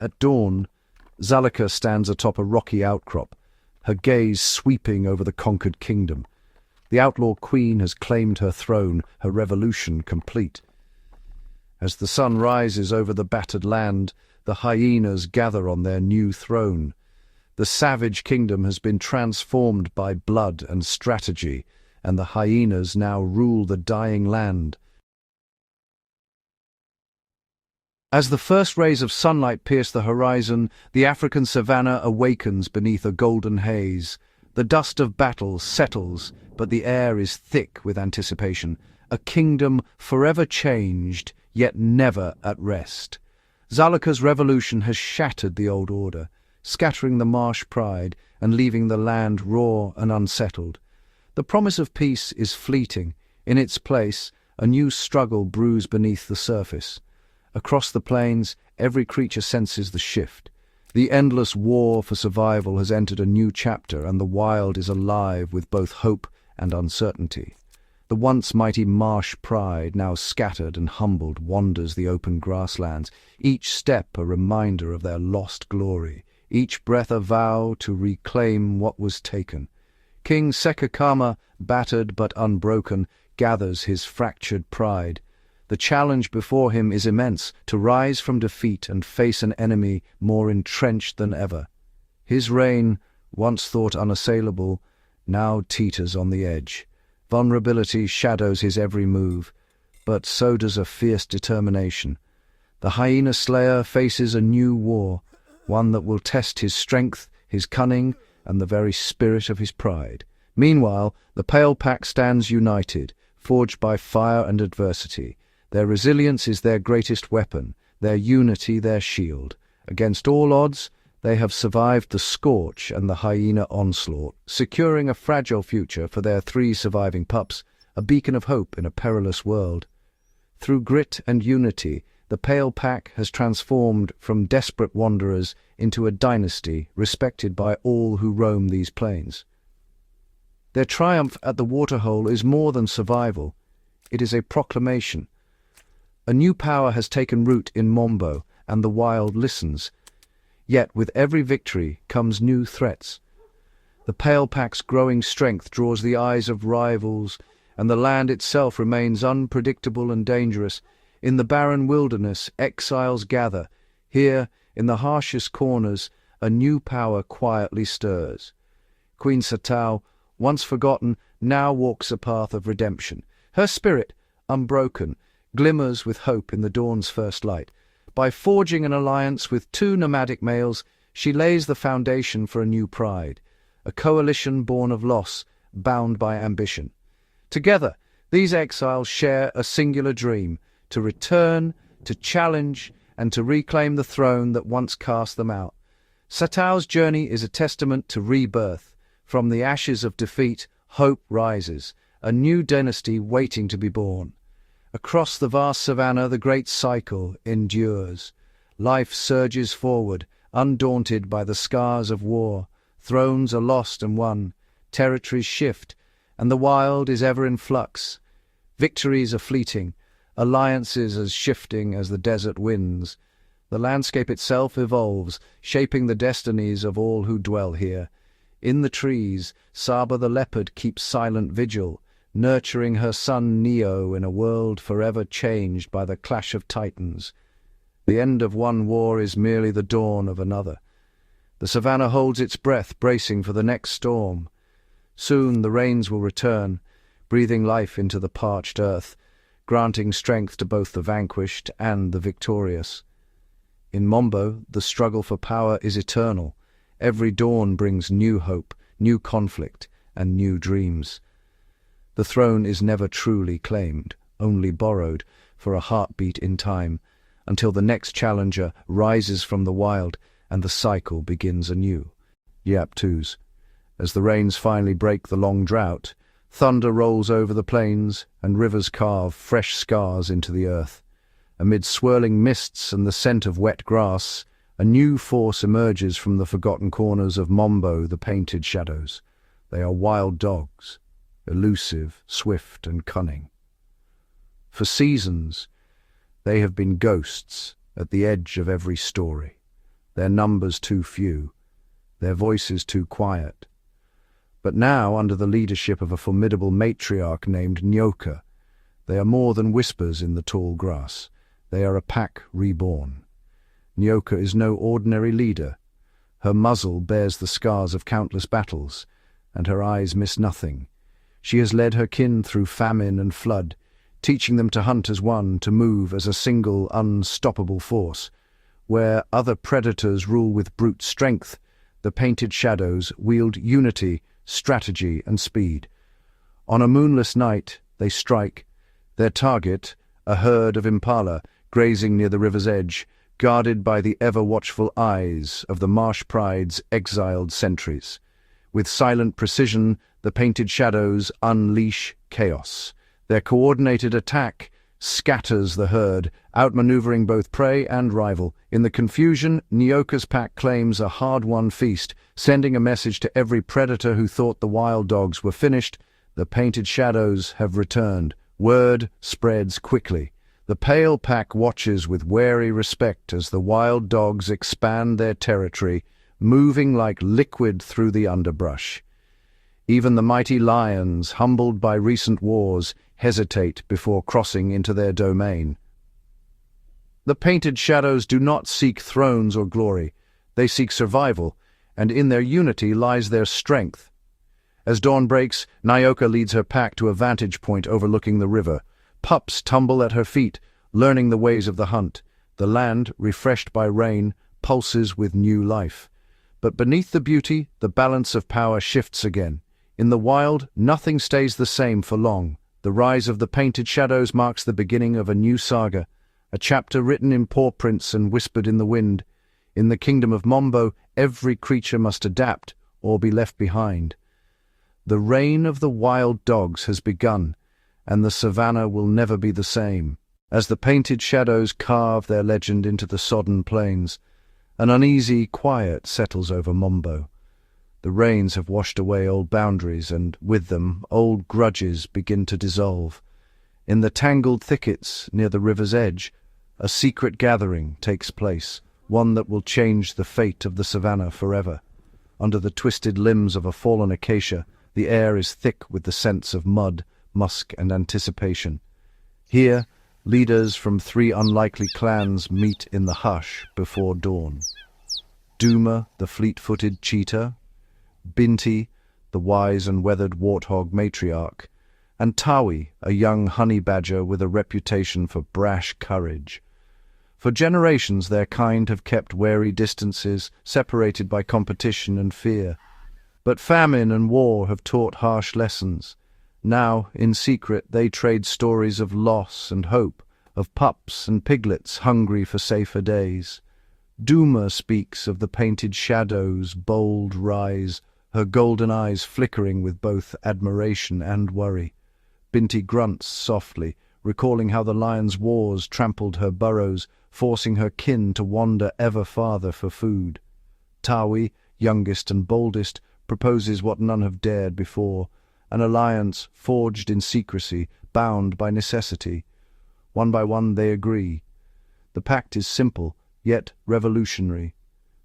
At dawn, Zalika stands atop a rocky outcrop, her gaze sweeping over the conquered kingdom. The outlaw queen has claimed her throne, her revolution complete. As the sun rises over the battered land, the hyenas gather on their new throne. The savage kingdom has been transformed by blood and strategy, and the hyenas now rule the dying land. As the first rays of sunlight pierce the horizon, the African savanna awakens beneath a golden haze. The dust of battle settles, but the air is thick with anticipation. A kingdom forever changed, yet never at rest. Zalika's revolution has shattered the old order, scattering the Marsh Pride and leaving the land raw and unsettled. The promise of peace is fleeting. In its place, a new struggle brews beneath the surface. Across the plains, every creature senses the shift. The endless war for survival has entered a new chapter, and the wild is alive with both hope and uncertainty. The once mighty Marsh Pride, now scattered and humbled, wanders the open grasslands, each step a reminder of their lost glory, each breath a vow to reclaim what was taken. King Sekakama, battered but unbroken, gathers his fractured pride. The challenge before him is immense, to rise from defeat and face an enemy more entrenched than ever. His reign, once thought unassailable, now teeters on the edge. Vulnerability shadows his every move, but so does a fierce determination. The Hyena Slayer faces a new war, one that will test his strength, his cunning, and the very spirit of his pride. Meanwhile, the Pale Pact stands united, forged by fire and adversity. Their resilience is their greatest weapon, their unity their shield. Against all odds, they have survived the scorch and the hyena onslaught, securing a fragile future for their 3 surviving pups, a beacon of hope in a perilous world. Through grit and unity, the Pale Pack has transformed from desperate wanderers into a dynasty respected by all who roam these plains. Their triumph at the waterhole is more than survival. It is a proclamation. A new power has taken root in Mombo, and the wild listens. Yet with every victory comes new threats. The Pale Pack's growing strength draws the eyes of rivals, and the land itself remains unpredictable and dangerous. In the barren wilderness, exiles gather. Here, in the harshest corners, a new power quietly stirs. Queen Satao, once forgotten, now walks a path of redemption. Her spirit, unbroken, glimmers with hope in the dawn's first light. By forging an alliance with 2 nomadic males, she lays the foundation for a new pride, a coalition born of loss, bound by ambition. Together, these exiles share a singular dream: to return, to challenge, and to reclaim the throne that once cast them out. Satao's journey is a testament to rebirth. From the ashes of defeat, hope rises, a new dynasty waiting to be born. Across the vast savanna, the great cycle endures. Life surges forward, undaunted by the scars of war. Thrones are lost and won, territories shift, and the wild is ever in flux. Victories are fleeting, alliances as shifting as the desert winds. The landscape itself evolves, shaping the destinies of all who dwell here. In the trees, Saba the leopard keeps silent vigil, nurturing her son Neo in a world forever changed by the clash of titans. The end of one war is merely the dawn of another. The savanna holds its breath, bracing for the next storm. Soon the rains will return, breathing life into the parched earth, granting strength to both the vanquished and the victorious. In Mombo, the struggle for power is eternal. Every dawn brings new hope, new conflict, and new dreams. The throne is never truly claimed, only borrowed for a heartbeat in time, until the next challenger rises from the wild and the cycle begins anew. Yap 2s. As the rains finally break the long drought, thunder rolls over the plains and rivers carve fresh scars into the earth. Amid swirling mists and the scent of wet grass, a new force emerges from the forgotten corners of Mombo, the painted shadows. They are wild dogs, elusive, swift, and cunning. For seasons, they have been ghosts at the edge of every story, their numbers too few, their voices too quiet. But now, under the leadership of a formidable matriarch named Nyoka, they are more than whispers in the tall grass. They are a pack reborn. Nyoka is no ordinary leader. Her muzzle bears the scars of countless battles, and her eyes miss nothing. She has led her kin through famine and flood, teaching them to hunt as one, to move as a single, unstoppable force. Where other predators rule with brute strength, the painted shadows wield unity, strategy, and speed. On a moonless night, they strike. Their target, a herd of impala, grazing near the river's edge, guarded by the ever-watchful eyes of the Marsh Pride's exiled sentries. With silent precision, the painted shadows unleash chaos. Their coordinated attack scatters the herd, outmaneuvering both prey and rival. In the confusion, Nyoka's pack claims a hard-won feast, sending a message to every predator who thought the wild dogs were finished. The painted shadows have returned. Word spreads quickly. The pale pack watches with wary respect as the wild dogs expand their territory, moving like liquid through the underbrush. Even the mighty lions, humbled by recent wars, hesitate before crossing into their domain. The painted shadows do not seek thrones or glory. They seek survival, and in their unity lies their strength. As dawn breaks, Nyoka leads her pack to a vantage point overlooking the river. Pups tumble at her feet, learning the ways of the hunt. The land, refreshed by rain, pulses with new life. But beneath the beauty, the balance of power shifts again. In the wild, nothing stays the same for long. The rise of the painted shadows marks the beginning of a new saga, a chapter written in paw prints and whispered in the wind. In the kingdom of Mombo, every creature must adapt or be left behind. The reign of the wild dogs has begun, and the savannah will never be the same. As the painted shadows carve their legend into the sodden plains, an uneasy quiet settles over Mombo. The rains have washed away old boundaries, and with them old grudges begin to dissolve. In the tangled thickets near the river's edge, a secret gathering takes place, one that will change the fate of the savannah forever. Under the twisted limbs of a fallen acacia, the air is thick with the scents of mud, musk, and anticipation. Here, leaders from 3 unlikely clans meet in the hush before dawn. Duma, the fleet-footed cheetah, Binti, the wise and weathered warthog matriarch, and Tawi, a young honey badger with a reputation for brash courage. For generations their kind have kept wary distances, separated by competition and fear. But famine and war have taught harsh lessons. Now, in secret, they trade stories of loss and hope, of pups and piglets hungry for safer days. Duma speaks of the painted shadow's bold rise, her golden eyes flickering with both admiration and worry. Binti grunts softly, recalling how the lion's wars trampled her burrows, forcing her kin to wander ever farther for food. Tawi, youngest and boldest, proposes what none have dared before, an alliance forged in secrecy, bound by necessity. One by one they agree. The pact is simple, yet revolutionary.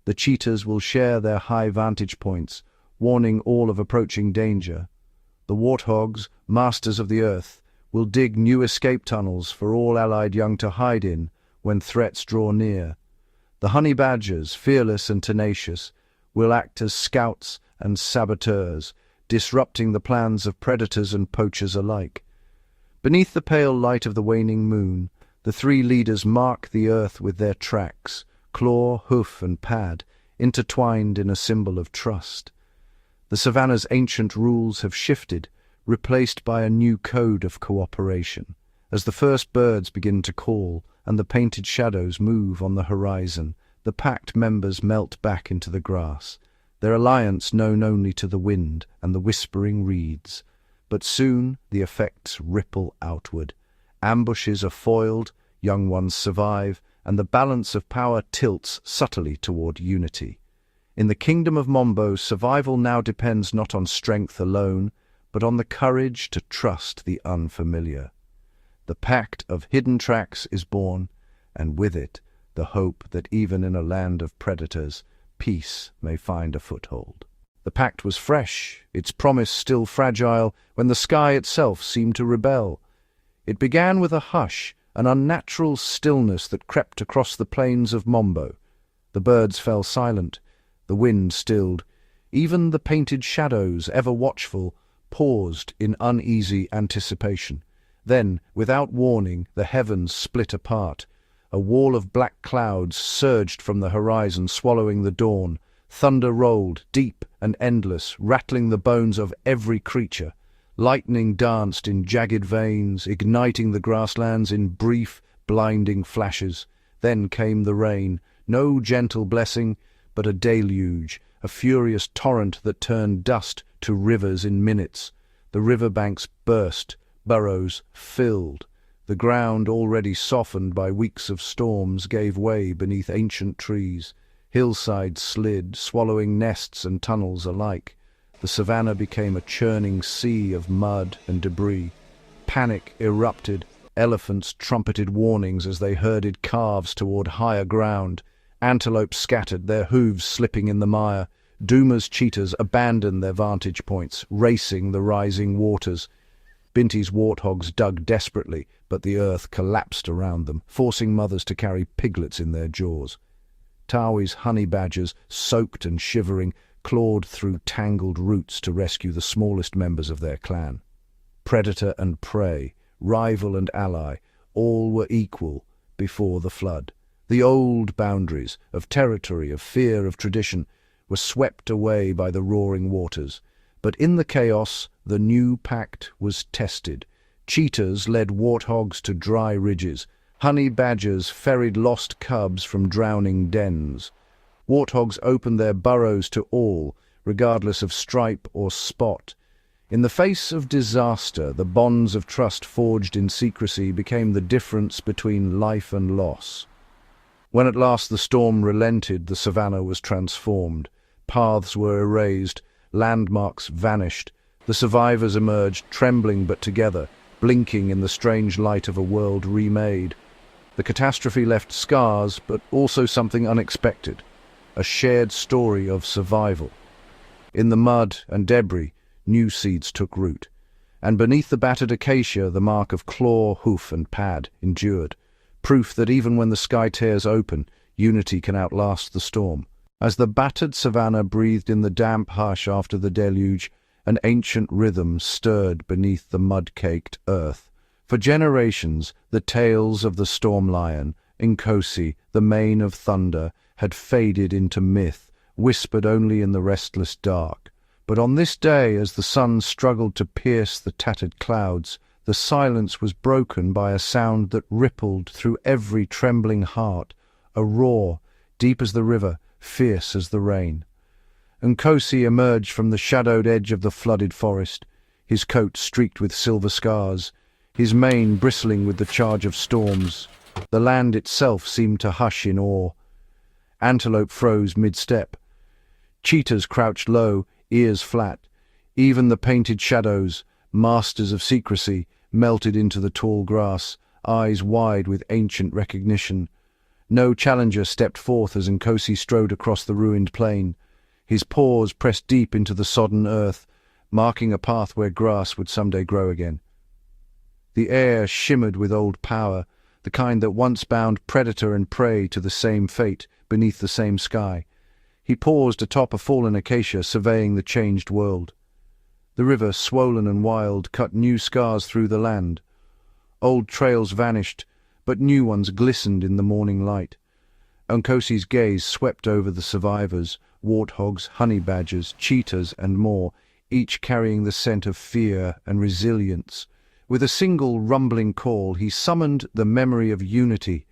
The cheetahs will share their high vantage points, warning all of approaching danger. The warthogs, masters of the earth, will dig new escape tunnels for all allied young to hide in when threats draw near. The honey badgers, fearless and tenacious, will act as scouts and saboteurs, disrupting the plans of predators and poachers alike. Beneath the pale light of the waning moon, the 3 leaders mark the earth with their tracks, claw, hoof, and pad, intertwined in a symbol of trust. The savannah's ancient rules have shifted, replaced by a new code of cooperation. As the first birds begin to call and the painted shadows move on the horizon, the pact members melt back into the grass, their alliance known only to the wind and the whispering reeds. But soon the effects ripple outward. Ambushes are foiled, young ones survive, and the balance of power tilts subtly toward unity. In the kingdom of Mombo, survival now depends not on strength alone, but on the courage to trust the unfamiliar. The pact of hidden tracks is born, and with it, the hope that even in a land of predators, peace may find a foothold. The pact was fresh, its promise still fragile, when the sky itself seemed to rebel. It began with a hush, an unnatural stillness that crept across the plains of Mombo. The birds fell silent, the wind stilled. Even the painted shadows, ever watchful, paused in uneasy anticipation. Then, without warning, the heavens split apart. A wall of black clouds surged from the horizon, swallowing the dawn. Thunder rolled, deep and endless, rattling the bones of every creature. Lightning danced in jagged veins, igniting the grasslands in brief, blinding flashes. Then came the rain, no gentle blessing, but a deluge, a furious torrent that turned dust to rivers in minutes. The riverbanks burst, burrows filled. The ground, already softened by weeks of storms, gave way beneath ancient trees. Hillsides slid, swallowing nests and tunnels alike. The savannah became a churning sea of mud and debris. Panic erupted. Elephants trumpeted warnings as they herded calves toward higher ground. Antelope scattered, their hooves slipping in the mire. Duma's cheetahs abandoned their vantage points, racing the rising waters. Binti's warthogs dug desperately, but the earth collapsed around them, forcing mothers to carry piglets in their jaws. Tawi's honey badgers, soaked and shivering, clawed through tangled roots to rescue the smallest members of their clan. Predator and prey, rival and ally, all were equal before the flood. The old boundaries of territory, of fear, of tradition, were swept away by the roaring waters. But in the chaos, the new pact was tested. Cheetahs led warthogs to dry ridges. Honey badgers ferried lost cubs from drowning dens. Warthogs opened their burrows to all, regardless of stripe or spot. In the face of disaster, the bonds of trust forged in secrecy became the difference between life and loss. When at last the storm relented, the savannah was transformed. Paths were erased, landmarks vanished. The survivors emerged, trembling but together, blinking in the strange light of a world remade. The catastrophe left scars, but also something unexpected, a shared story of survival. In the mud and debris, new seeds took root, and beneath the battered acacia the mark of claw, hoof and pad endured, proof that even when the sky tears open, unity can outlast the storm. As the battered savannah breathed in the damp hush after the deluge, an ancient rhythm stirred beneath the mud-caked earth. For generations, the tales of the storm lion, Nkosi, the mane of thunder, had faded into myth, whispered only in the restless dark. But on this day, as the sun struggled to pierce the tattered clouds, the silence was broken by a sound that rippled through every trembling heart, a roar, deep as the river, fierce as the rain. Nkosi emerged from the shadowed edge of the flooded forest, his coat streaked with silver scars, his mane bristling with the charge of storms. The land itself seemed to hush in awe. Antelope froze mid-step. Cheetahs crouched low, ears flat. Even the painted shadows, masters of secrecy, melted into the tall grass, eyes wide with ancient recognition. No challenger stepped forth as Nkosi strode across the ruined plain. His paws pressed deep into the sodden earth, marking a path where grass would someday grow again. The air shimmered with old power, the kind that once bound predator and prey to the same fate beneath the same sky. He paused atop a fallen acacia, surveying the changed world. The river, swollen and wild, cut new scars through the land. Old trails vanished, but new ones glistened in the morning light. Nkosi's gaze swept over the survivors, warthogs, honey badgers, cheetahs, and more, each carrying the scent of fear and resilience. With a single rumbling call, he summoned the memory of unity.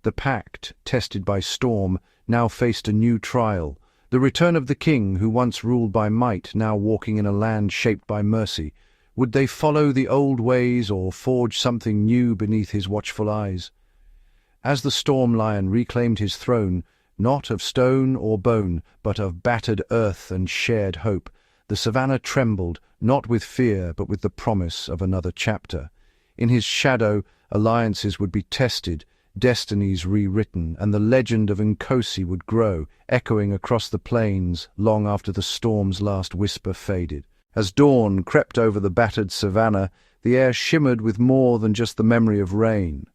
The Pact, tested by storm, now faced a new trial. The return of the king, who once ruled by might, now walking in a land shaped by mercy. Would they follow the old ways or forge something new beneath his watchful eyes? As the storm lion reclaimed his throne, not of stone or bone, but of battered earth and shared hope, the savannah trembled, not with fear, but with the promise of another chapter. In his shadow, alliances would be tested, destinies rewritten, and the legend of Nkosi would grow, echoing across the plains long after the storm's last whisper faded. As dawn crept over the battered savannah, the air shimmered with more than just the memory of rain.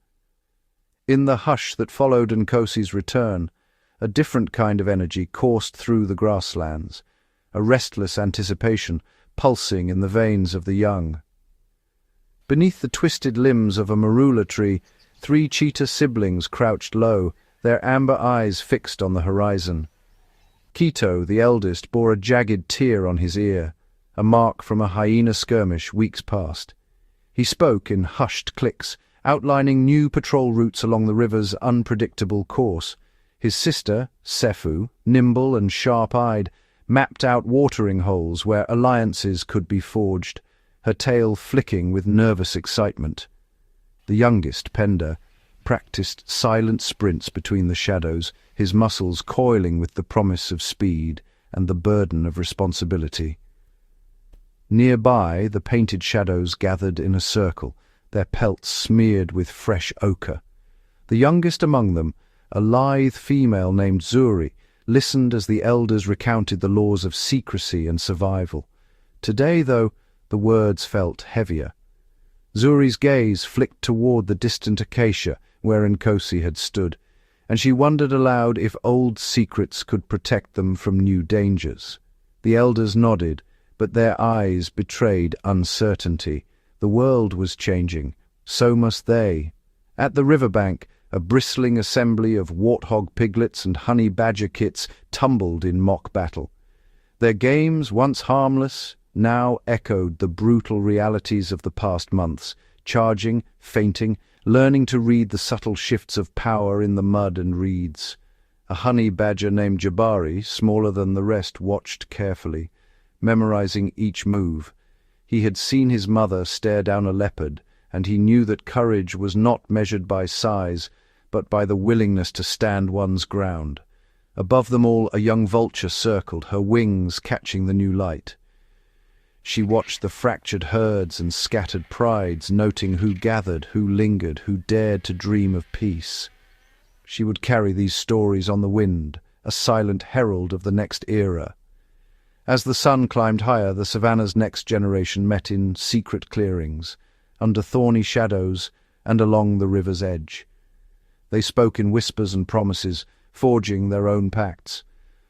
In the hush that followed Nkosi's return, a different kind of energy coursed through the grasslands, a restless anticipation pulsing in the veins of the young. Beneath the twisted limbs of a marula tree, 3 cheetah siblings crouched low, their amber eyes fixed on the horizon. Quito, the eldest, bore a jagged tear on his ear, a mark from a hyena skirmish weeks past. He spoke in hushed clicks, outlining new patrol routes along the river's unpredictable course. His sister, Sefu, nimble and sharp-eyed, mapped out watering holes where alliances could be forged, her tail flicking with nervous excitement. The youngest, Penda, practiced silent sprints between the shadows, his muscles coiling with the promise of speed and the burden of responsibility. Nearby, the painted shadows gathered in a circle, their pelts smeared with fresh ochre. The youngest among them, a lithe female named Zuri, listened as the elders recounted the laws of secrecy and survival. Today, though, the words felt heavier. Zuri's gaze flicked toward the distant acacia where Nkosi had stood, and she wondered aloud if old secrets could protect them from new dangers. The elders nodded, but their eyes betrayed uncertainty. The world was changing, so must they. At the riverbank, a bristling assembly of warthog piglets and honey badger kits tumbled in mock battle. Their games, once harmless, now echoed the brutal realities of the past months, charging, feinting, learning to read the subtle shifts of power in the mud and reeds. A honey badger named Jabari, smaller than the rest, watched carefully, memorizing each move. He had seen his mother stare down a leopard, and he knew that courage was not measured by size, but by the willingness to stand one's ground. Above them all, a young vulture circled, her wings catching the new light. She watched the fractured herds and scattered prides, noting who gathered, who lingered, who dared to dream of peace. She would carry these stories on the wind, a silent herald of the next era. As the sun climbed higher, the savannah's next generation met in secret clearings, under thorny shadows and along the river's edge. They spoke in whispers and promises, forging their own pacts.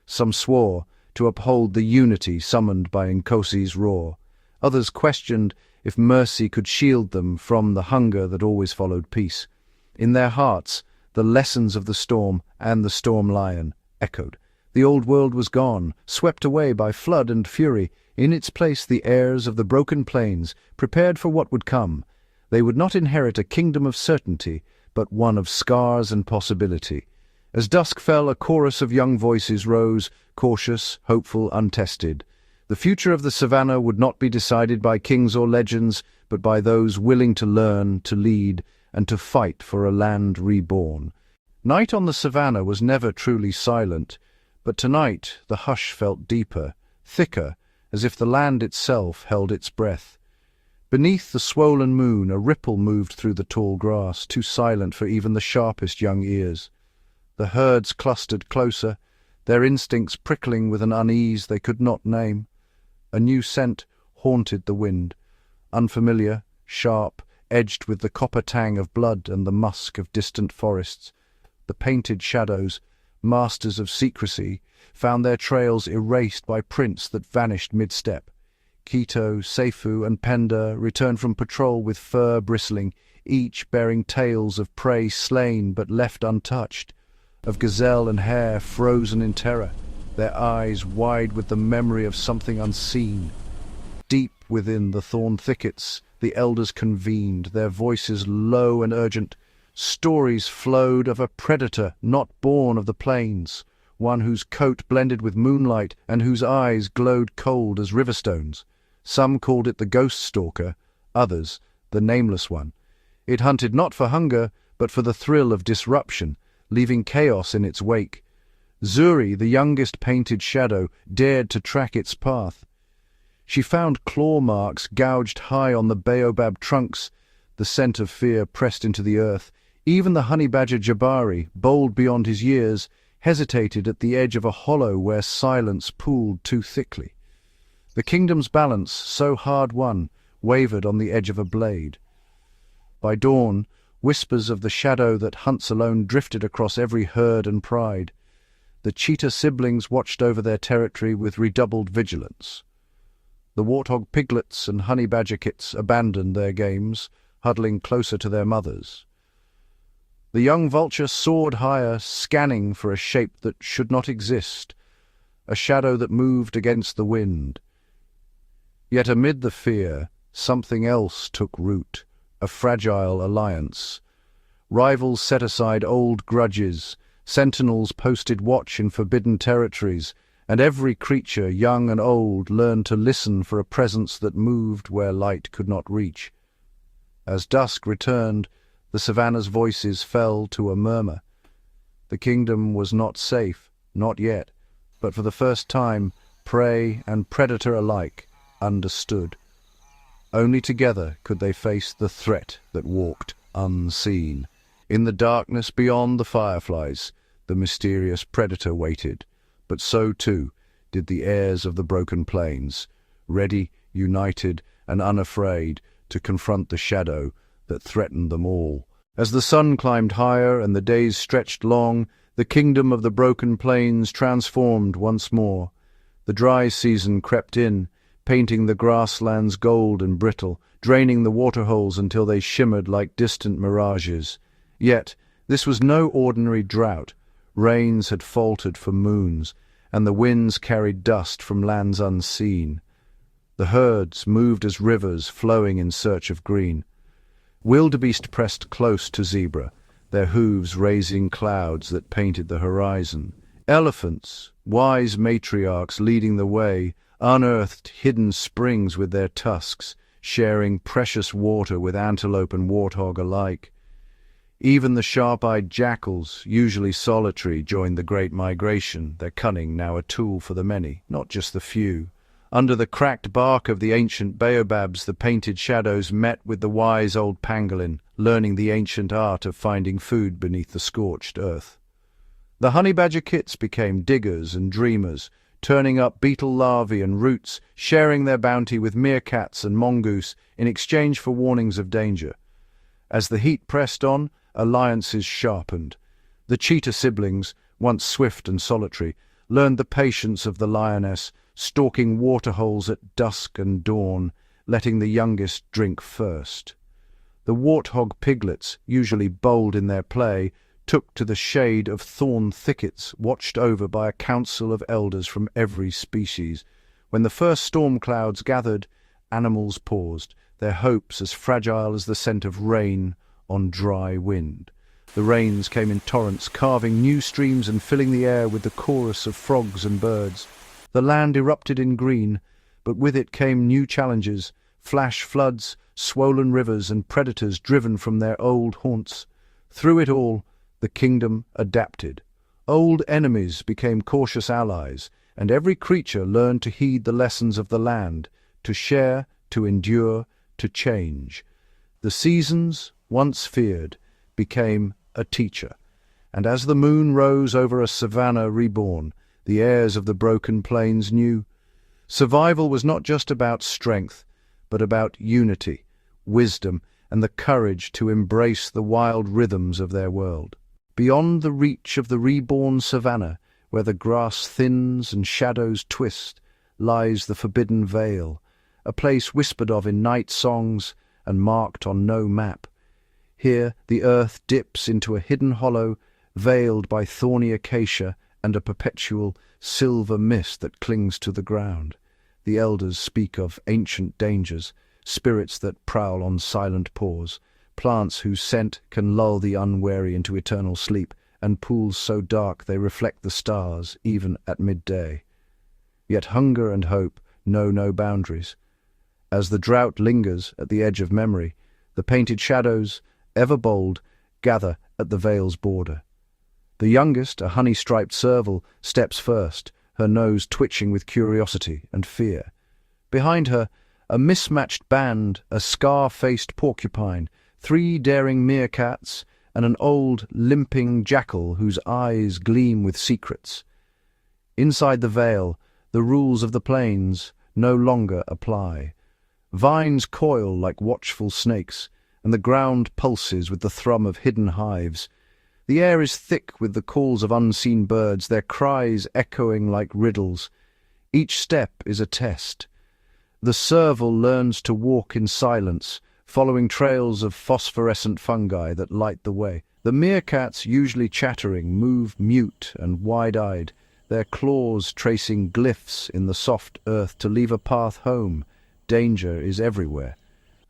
Some swore to uphold the unity summoned by Nkosi's roar. Others questioned if mercy could shield them from the hunger that always followed peace. In their hearts, the lessons of the storm and the storm lion echoed. The old world was gone, swept away by flood and fury. In its place, the heirs of the broken plains, prepared for what would come. They would not inherit a kingdom of certainty, but one of scars and possibility. As dusk fell, a chorus of young voices rose, cautious, hopeful, untested. The future of the savannah would not be decided by kings or legends, but by those willing to learn, to lead, and to fight for a land reborn. Night on the savannah was never truly silent, but tonight the hush felt deeper, thicker, as if the land itself held its breath. Beneath the swollen moon, a ripple moved through the tall grass, too silent for even the sharpest young ears. The herds clustered closer, their instincts prickling with an unease they could not name. A new scent haunted the wind, unfamiliar, sharp, edged with the copper tang of blood and the musk of distant forests. The painted shadows, masters of secrecy, found their trails erased by prints that vanished mid-step. Quito, Sefu, and Penda returned from patrol with fur bristling, each bearing tales of prey slain but left untouched, of gazelle and hare frozen in terror, their eyes wide with the memory of something unseen. Deep within the thorn thickets, the elders convened, their voices low and urgent. Stories flowed of a predator not born of the plains, one whose coat blended with moonlight and whose eyes glowed cold as riverstones. Some called it the ghost stalker, others the nameless one. It hunted not for hunger, but for the thrill of disruption, leaving chaos in its wake. Zuri, the youngest painted shadow, dared to track its path. She found claw marks gouged high on the baobab trunks. The scent of fear pressed into the earth. Even the honey badger Jabari, bold beyond his years, hesitated at the edge of a hollow where silence pooled too thickly. The kingdom's balance, so hard won, wavered on the edge of a blade. By dawn, whispers of the shadow that hunts alone drifted across every herd and pride. The cheetah siblings watched over their territory with redoubled vigilance. The warthog piglets and honey badger kits abandoned their games, huddling closer to their mothers. The young vulture soared higher, scanning for a shape that should not exist, a shadow that moved against the wind. Yet amid the fear, something else took root, a fragile alliance. Rivals set aside old grudges, sentinels posted watch in forbidden territories, and every creature, young and old, learned to listen for a presence that moved where light could not reach. As dusk returned, the savannah's voices fell to a murmur. The kingdom was not safe, not yet, but for the first time, prey and predator alike understood. Only together could they face the threat that walked unseen. In the darkness beyond the fireflies, the mysterious predator waited, but so too did the heirs of the broken plains, ready, united, and unafraid to confront the shadow that threatened them all. As the sun climbed higher and the days stretched long, the kingdom of the broken plains transformed once more. The dry season crept in, painting the grasslands gold and brittle, draining the waterholes until they shimmered like distant mirages. Yet this was no ordinary drought. Rains had faltered for moons, and the winds carried dust from lands unseen. The herds moved as rivers flowing in search of green. Wildebeest pressed close to zebra, their hooves raising clouds that painted the horizon. Elephants, wise matriarchs leading the way, unearthed hidden springs with their tusks, sharing precious water with antelope and warthog alike. Even the sharp-eyed jackals, usually solitary, joined the great migration, their cunning now a tool for the many, not just the few. Under the cracked bark of the ancient baobabs, the painted shadows met with the wise old pangolin, learning the ancient art of finding food beneath the scorched earth. The honey badger kits became diggers and dreamers, turning up beetle larvae and roots, sharing their bounty with meerkats and mongoose in exchange for warnings of danger. As the heat pressed on, alliances sharpened. The cheetah siblings, once swift and solitary, learned the patience of the lioness, stalking waterholes at dusk and dawn, letting the youngest drink first. The warthog piglets, usually bold in their play, took to the shade of thorn thickets watched over by a council of elders from every species. When the first storm clouds gathered, animals paused, their hopes as fragile as the scent of rain on dry wind. The rains came in torrents, carving new streams and filling the air with the chorus of frogs and birds. The land erupted in green, but with it came new challenges, flash floods, swollen rivers, and predators driven from their old haunts. Through it all, the kingdom adapted. Old enemies became cautious allies, and every creature learned to heed the lessons of the land, to share, to endure, to change. The seasons, once feared, became a teacher, and as the moon rose over a savannah reborn, the heirs of the broken plains knew survival was not just about strength, but about unity, wisdom, and the courage to embrace the wild rhythms of their world. Beyond the reach of the reborn savannah, where the grass thins and shadows twist, lies the forbidden Vale, a place whispered of in night songs and marked on no map. Here the earth dips into a hidden hollow, veiled by thorny acacia and a perpetual silver mist that clings to the ground. The elders speak of ancient dangers, spirits that prowl on silent paws, plants whose scent can lull the unwary into eternal sleep, and pools so dark they reflect the stars even at midday. Yet hunger and hope know no boundaries. As the drought lingers at the edge of memory, the painted shadows, ever bold, gather at the Vale's border. The youngest, a honey-striped serval, steps first, her nose twitching with curiosity and fear. Behind her, a mismatched band, a scar-faced porcupine, 3 daring meerkats, and an old, limping jackal whose eyes gleam with secrets. Inside the Vale, the rules of the plains no longer apply. Vines coil like watchful snakes, and the ground pulses with the thrum of hidden hives. The air is thick with the calls of unseen birds, their cries echoing like riddles. Each step is a test. The serval learns to walk in silence, following trails of phosphorescent fungi that light the way. The meerkats, usually chattering, move mute and wide-eyed, their claws tracing glyphs in the soft earth to leave a path home. Danger is everywhere.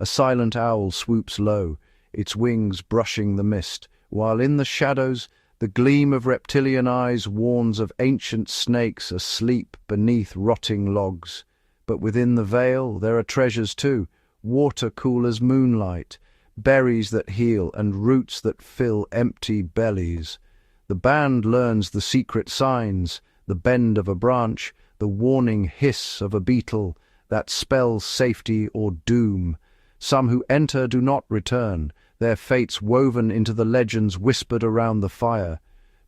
A silent owl swoops low, its wings brushing the mist, while in the shadows the gleam of reptilian eyes warns of ancient snakes asleep beneath rotting logs. But within the Vale there are treasures too, water cool as moonlight, berries that heal and roots that fill empty bellies. The band learns the secret signs, the bend of a branch, the warning hiss of a beetle, that spells safety or doom. Some who enter do not return, their fates woven into the legends whispered around the fire.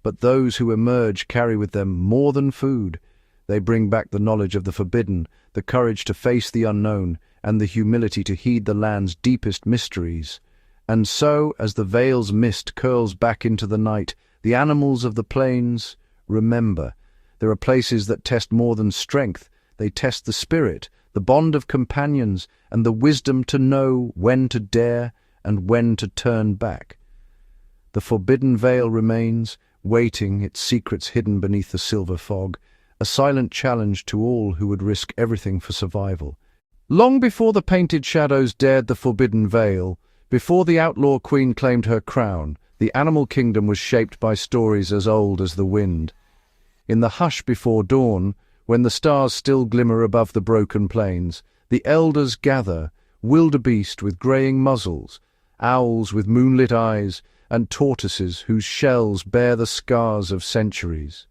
But those who emerge carry with them more than food. They bring back the knowledge of the forbidden, the courage to face the unknown, and the humility to heed the land's deepest mysteries. And so, as the Vale's mist curls back into the night, the animals of the plains remember. There are places that test more than strength. They test the spirit, the bond of companions, and the wisdom to know when to dare and when to turn back. The forbidden Vale remains, waiting, its secrets hidden beneath the silver fog, a silent challenge to all who would risk everything for survival. Long before the painted shadows dared the forbidden Vale, before the outlaw queen claimed her crown, the animal kingdom was shaped by stories as old as the wind. In the hush before dawn, when the stars still glimmer above the broken plains, the elders gather, wildebeest with greying muzzles, owls with moonlit eyes, and tortoises whose shells bear the scars of centuries.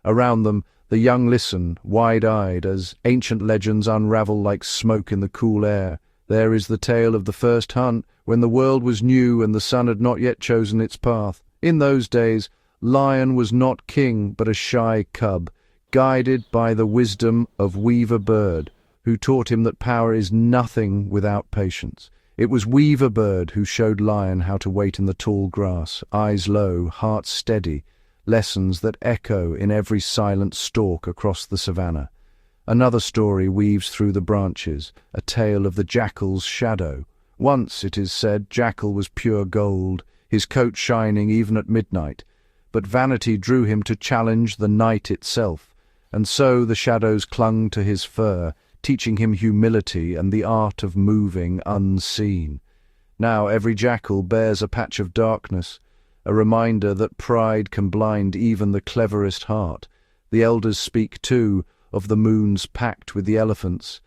Around them, the young listen, wide-eyed, as ancient legends unravel like smoke in the cool air. There is the tale of the first hunt, when the world was new and the sun had not yet chosen its path. In those days, Lion was not king, but a shy cub, guided by the wisdom of Weaver Bird, who taught him that power is nothing without patience. It was Weaver Bird who showed Lion how to wait in the tall grass, eyes low, heart steady, lessons that echo in every silent stalk across the savannah. Another story weaves through the branches, a tale of the jackal's shadow. Once, it is said, Jackal was pure gold, his coat shining even at midnight, but vanity drew him to challenge the night itself, and so the shadows clung to his fur, teaching him humility and the art of moving unseen. Now every jackal bears a patch of darkness, a reminder that pride can blind even the cleverest heart. The elders speak, too, of the moon's pact with the elephants.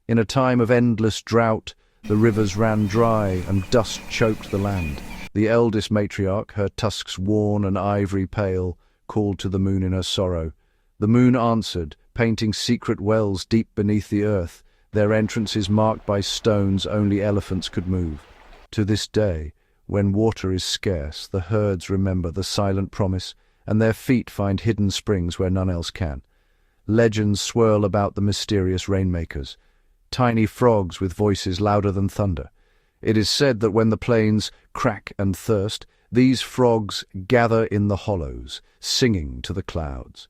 In a time of endless drought, the rivers ran dry and dust choked the land. The eldest matriarch, her tusks worn and ivory pale, called to the moon in her sorrow. The moon answered, painting secret wells deep beneath the earth, their entrances marked by stones only elephants could move. To this day, when water is scarce, the herds remember the silent promise, and their feet find hidden springs where none else can. Legends swirl about the mysterious rainmakers, tiny frogs with voices louder than thunder. It is said that when the plains crack and thirst, these frogs gather in the hollows, singing to the clouds.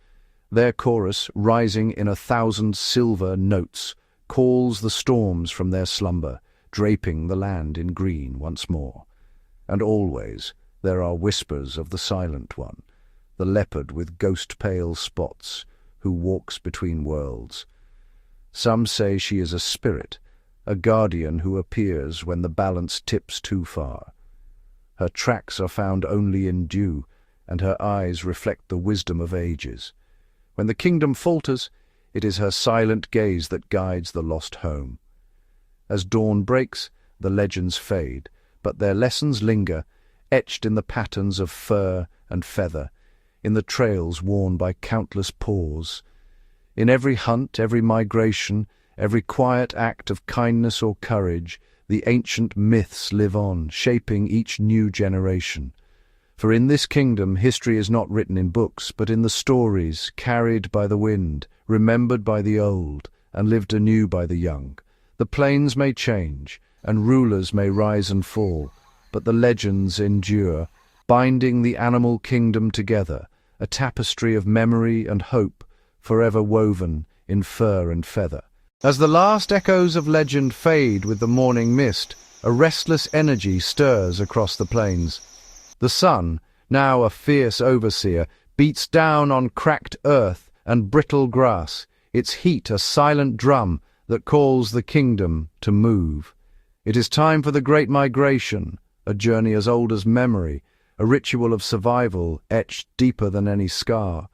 Their chorus, rising in 1,000 silver notes, calls the storms from their slumber, draping the land in green once more. And always there are whispers of the silent one, the leopard with ghost-pale spots, who walks between worlds. Some say she is a spirit, a guardian who appears when the balance tips too far. Her tracks are found only in dew, and her eyes reflect the wisdom of ages. When the kingdom falters, it is her silent gaze that guides the lost home. As dawn breaks, the legends fade, but their lessons linger, etched in the patterns of fur and feather, in the trails worn by countless paws. In every hunt, every migration, every quiet act of kindness or courage, the ancient myths live on, shaping each new generation. For in this kingdom, history is not written in books, but in the stories, carried by the wind, remembered by the old, and lived anew by the young. The plains may change, and rulers may rise and fall, but the legends endure, binding the animal kingdom together, a tapestry of memory and hope, forever woven in fur and feather. As the last echoes of legend fade with the morning mist, a restless energy stirs across the plains. The sun, now a fierce overseer, beats down on cracked earth and brittle grass, its heat a silent drum that calls the kingdom to move. It is time for the Great Migration, a journey as old as memory, a ritual of survival etched deeper than any scar.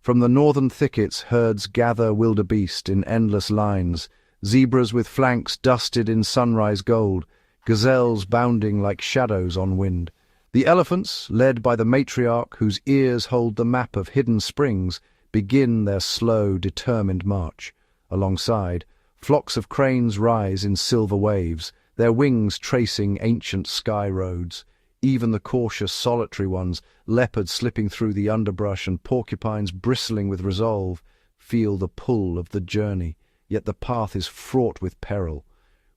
From the northern thickets, herds gather wildebeest in endless lines, zebras with flanks dusted in sunrise gold, gazelles bounding like shadows on wind. The elephants, led by the matriarch whose ears hold the map of hidden springs, begin their slow, determined march. Alongside, flocks of cranes rise in silver waves, their wings tracing ancient sky roads. Even the cautious, solitary ones, leopards slipping through the underbrush and porcupines bristling with resolve, feel the pull of the journey, yet the path is fraught with peril.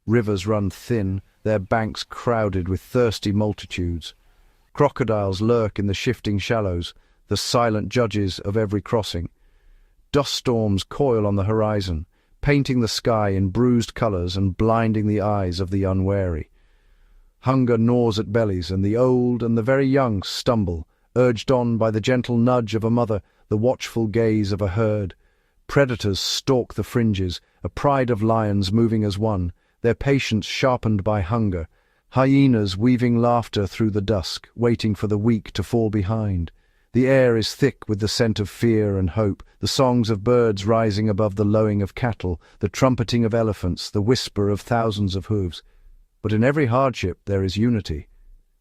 Rivers run thin, their banks crowded with thirsty multitudes. Crocodiles lurk in the shifting shallows, the silent judges of every crossing. Dust storms coil on the horizon, painting the sky in bruised colors and blinding the eyes of the unwary. Hunger gnaws at bellies, and the old and the very young stumble, urged on by the gentle nudge of a mother, the watchful gaze of a herd. Predators stalk the fringes, a pride of lions moving as one, their patience sharpened by hunger. Hyenas weaving laughter through the dusk, waiting for the weak to fall behind. The air is thick with the scent of fear and hope, the songs of birds rising above the lowing of cattle, the trumpeting of elephants, the whisper of thousands of hooves. But in every hardship there is unity.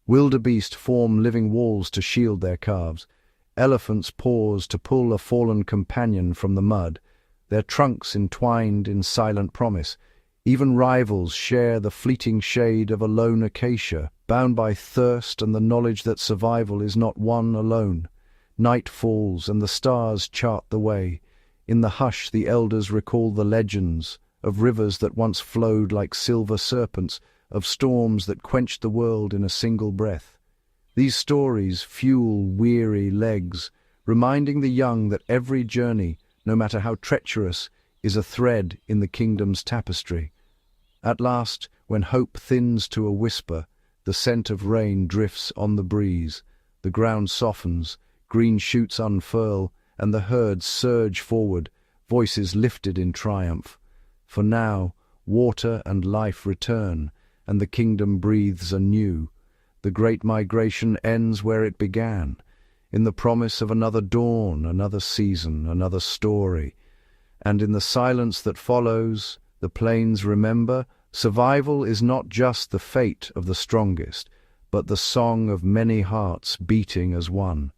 Wildebeest form living walls to shield their calves. Elephants pause to pull a fallen companion from the mud, their trunks entwined in silent promise. Even rivals share the fleeting shade of a lone acacia, bound by thirst and the knowledge that survival is not won alone. Night falls and the stars chart the way. In the hush the elders recall the legends of rivers that once flowed like silver serpents, of storms that quenched the world in a single breath. These stories fuel weary legs, reminding the young that every journey, no matter how treacherous, is a thread in the kingdom's tapestry. At last, when hope thins to a whisper, the scent of rain drifts on the breeze, the ground softens, green shoots unfurl, and the herds surge forward, voices lifted in triumph. For now, water and life return, and the kingdom breathes anew. The great migration ends where it began, in the promise of another dawn, another season, another story. And in the silence that follows, the plains remember, survival is not just the fate of the strongest, but the song of many hearts beating as one.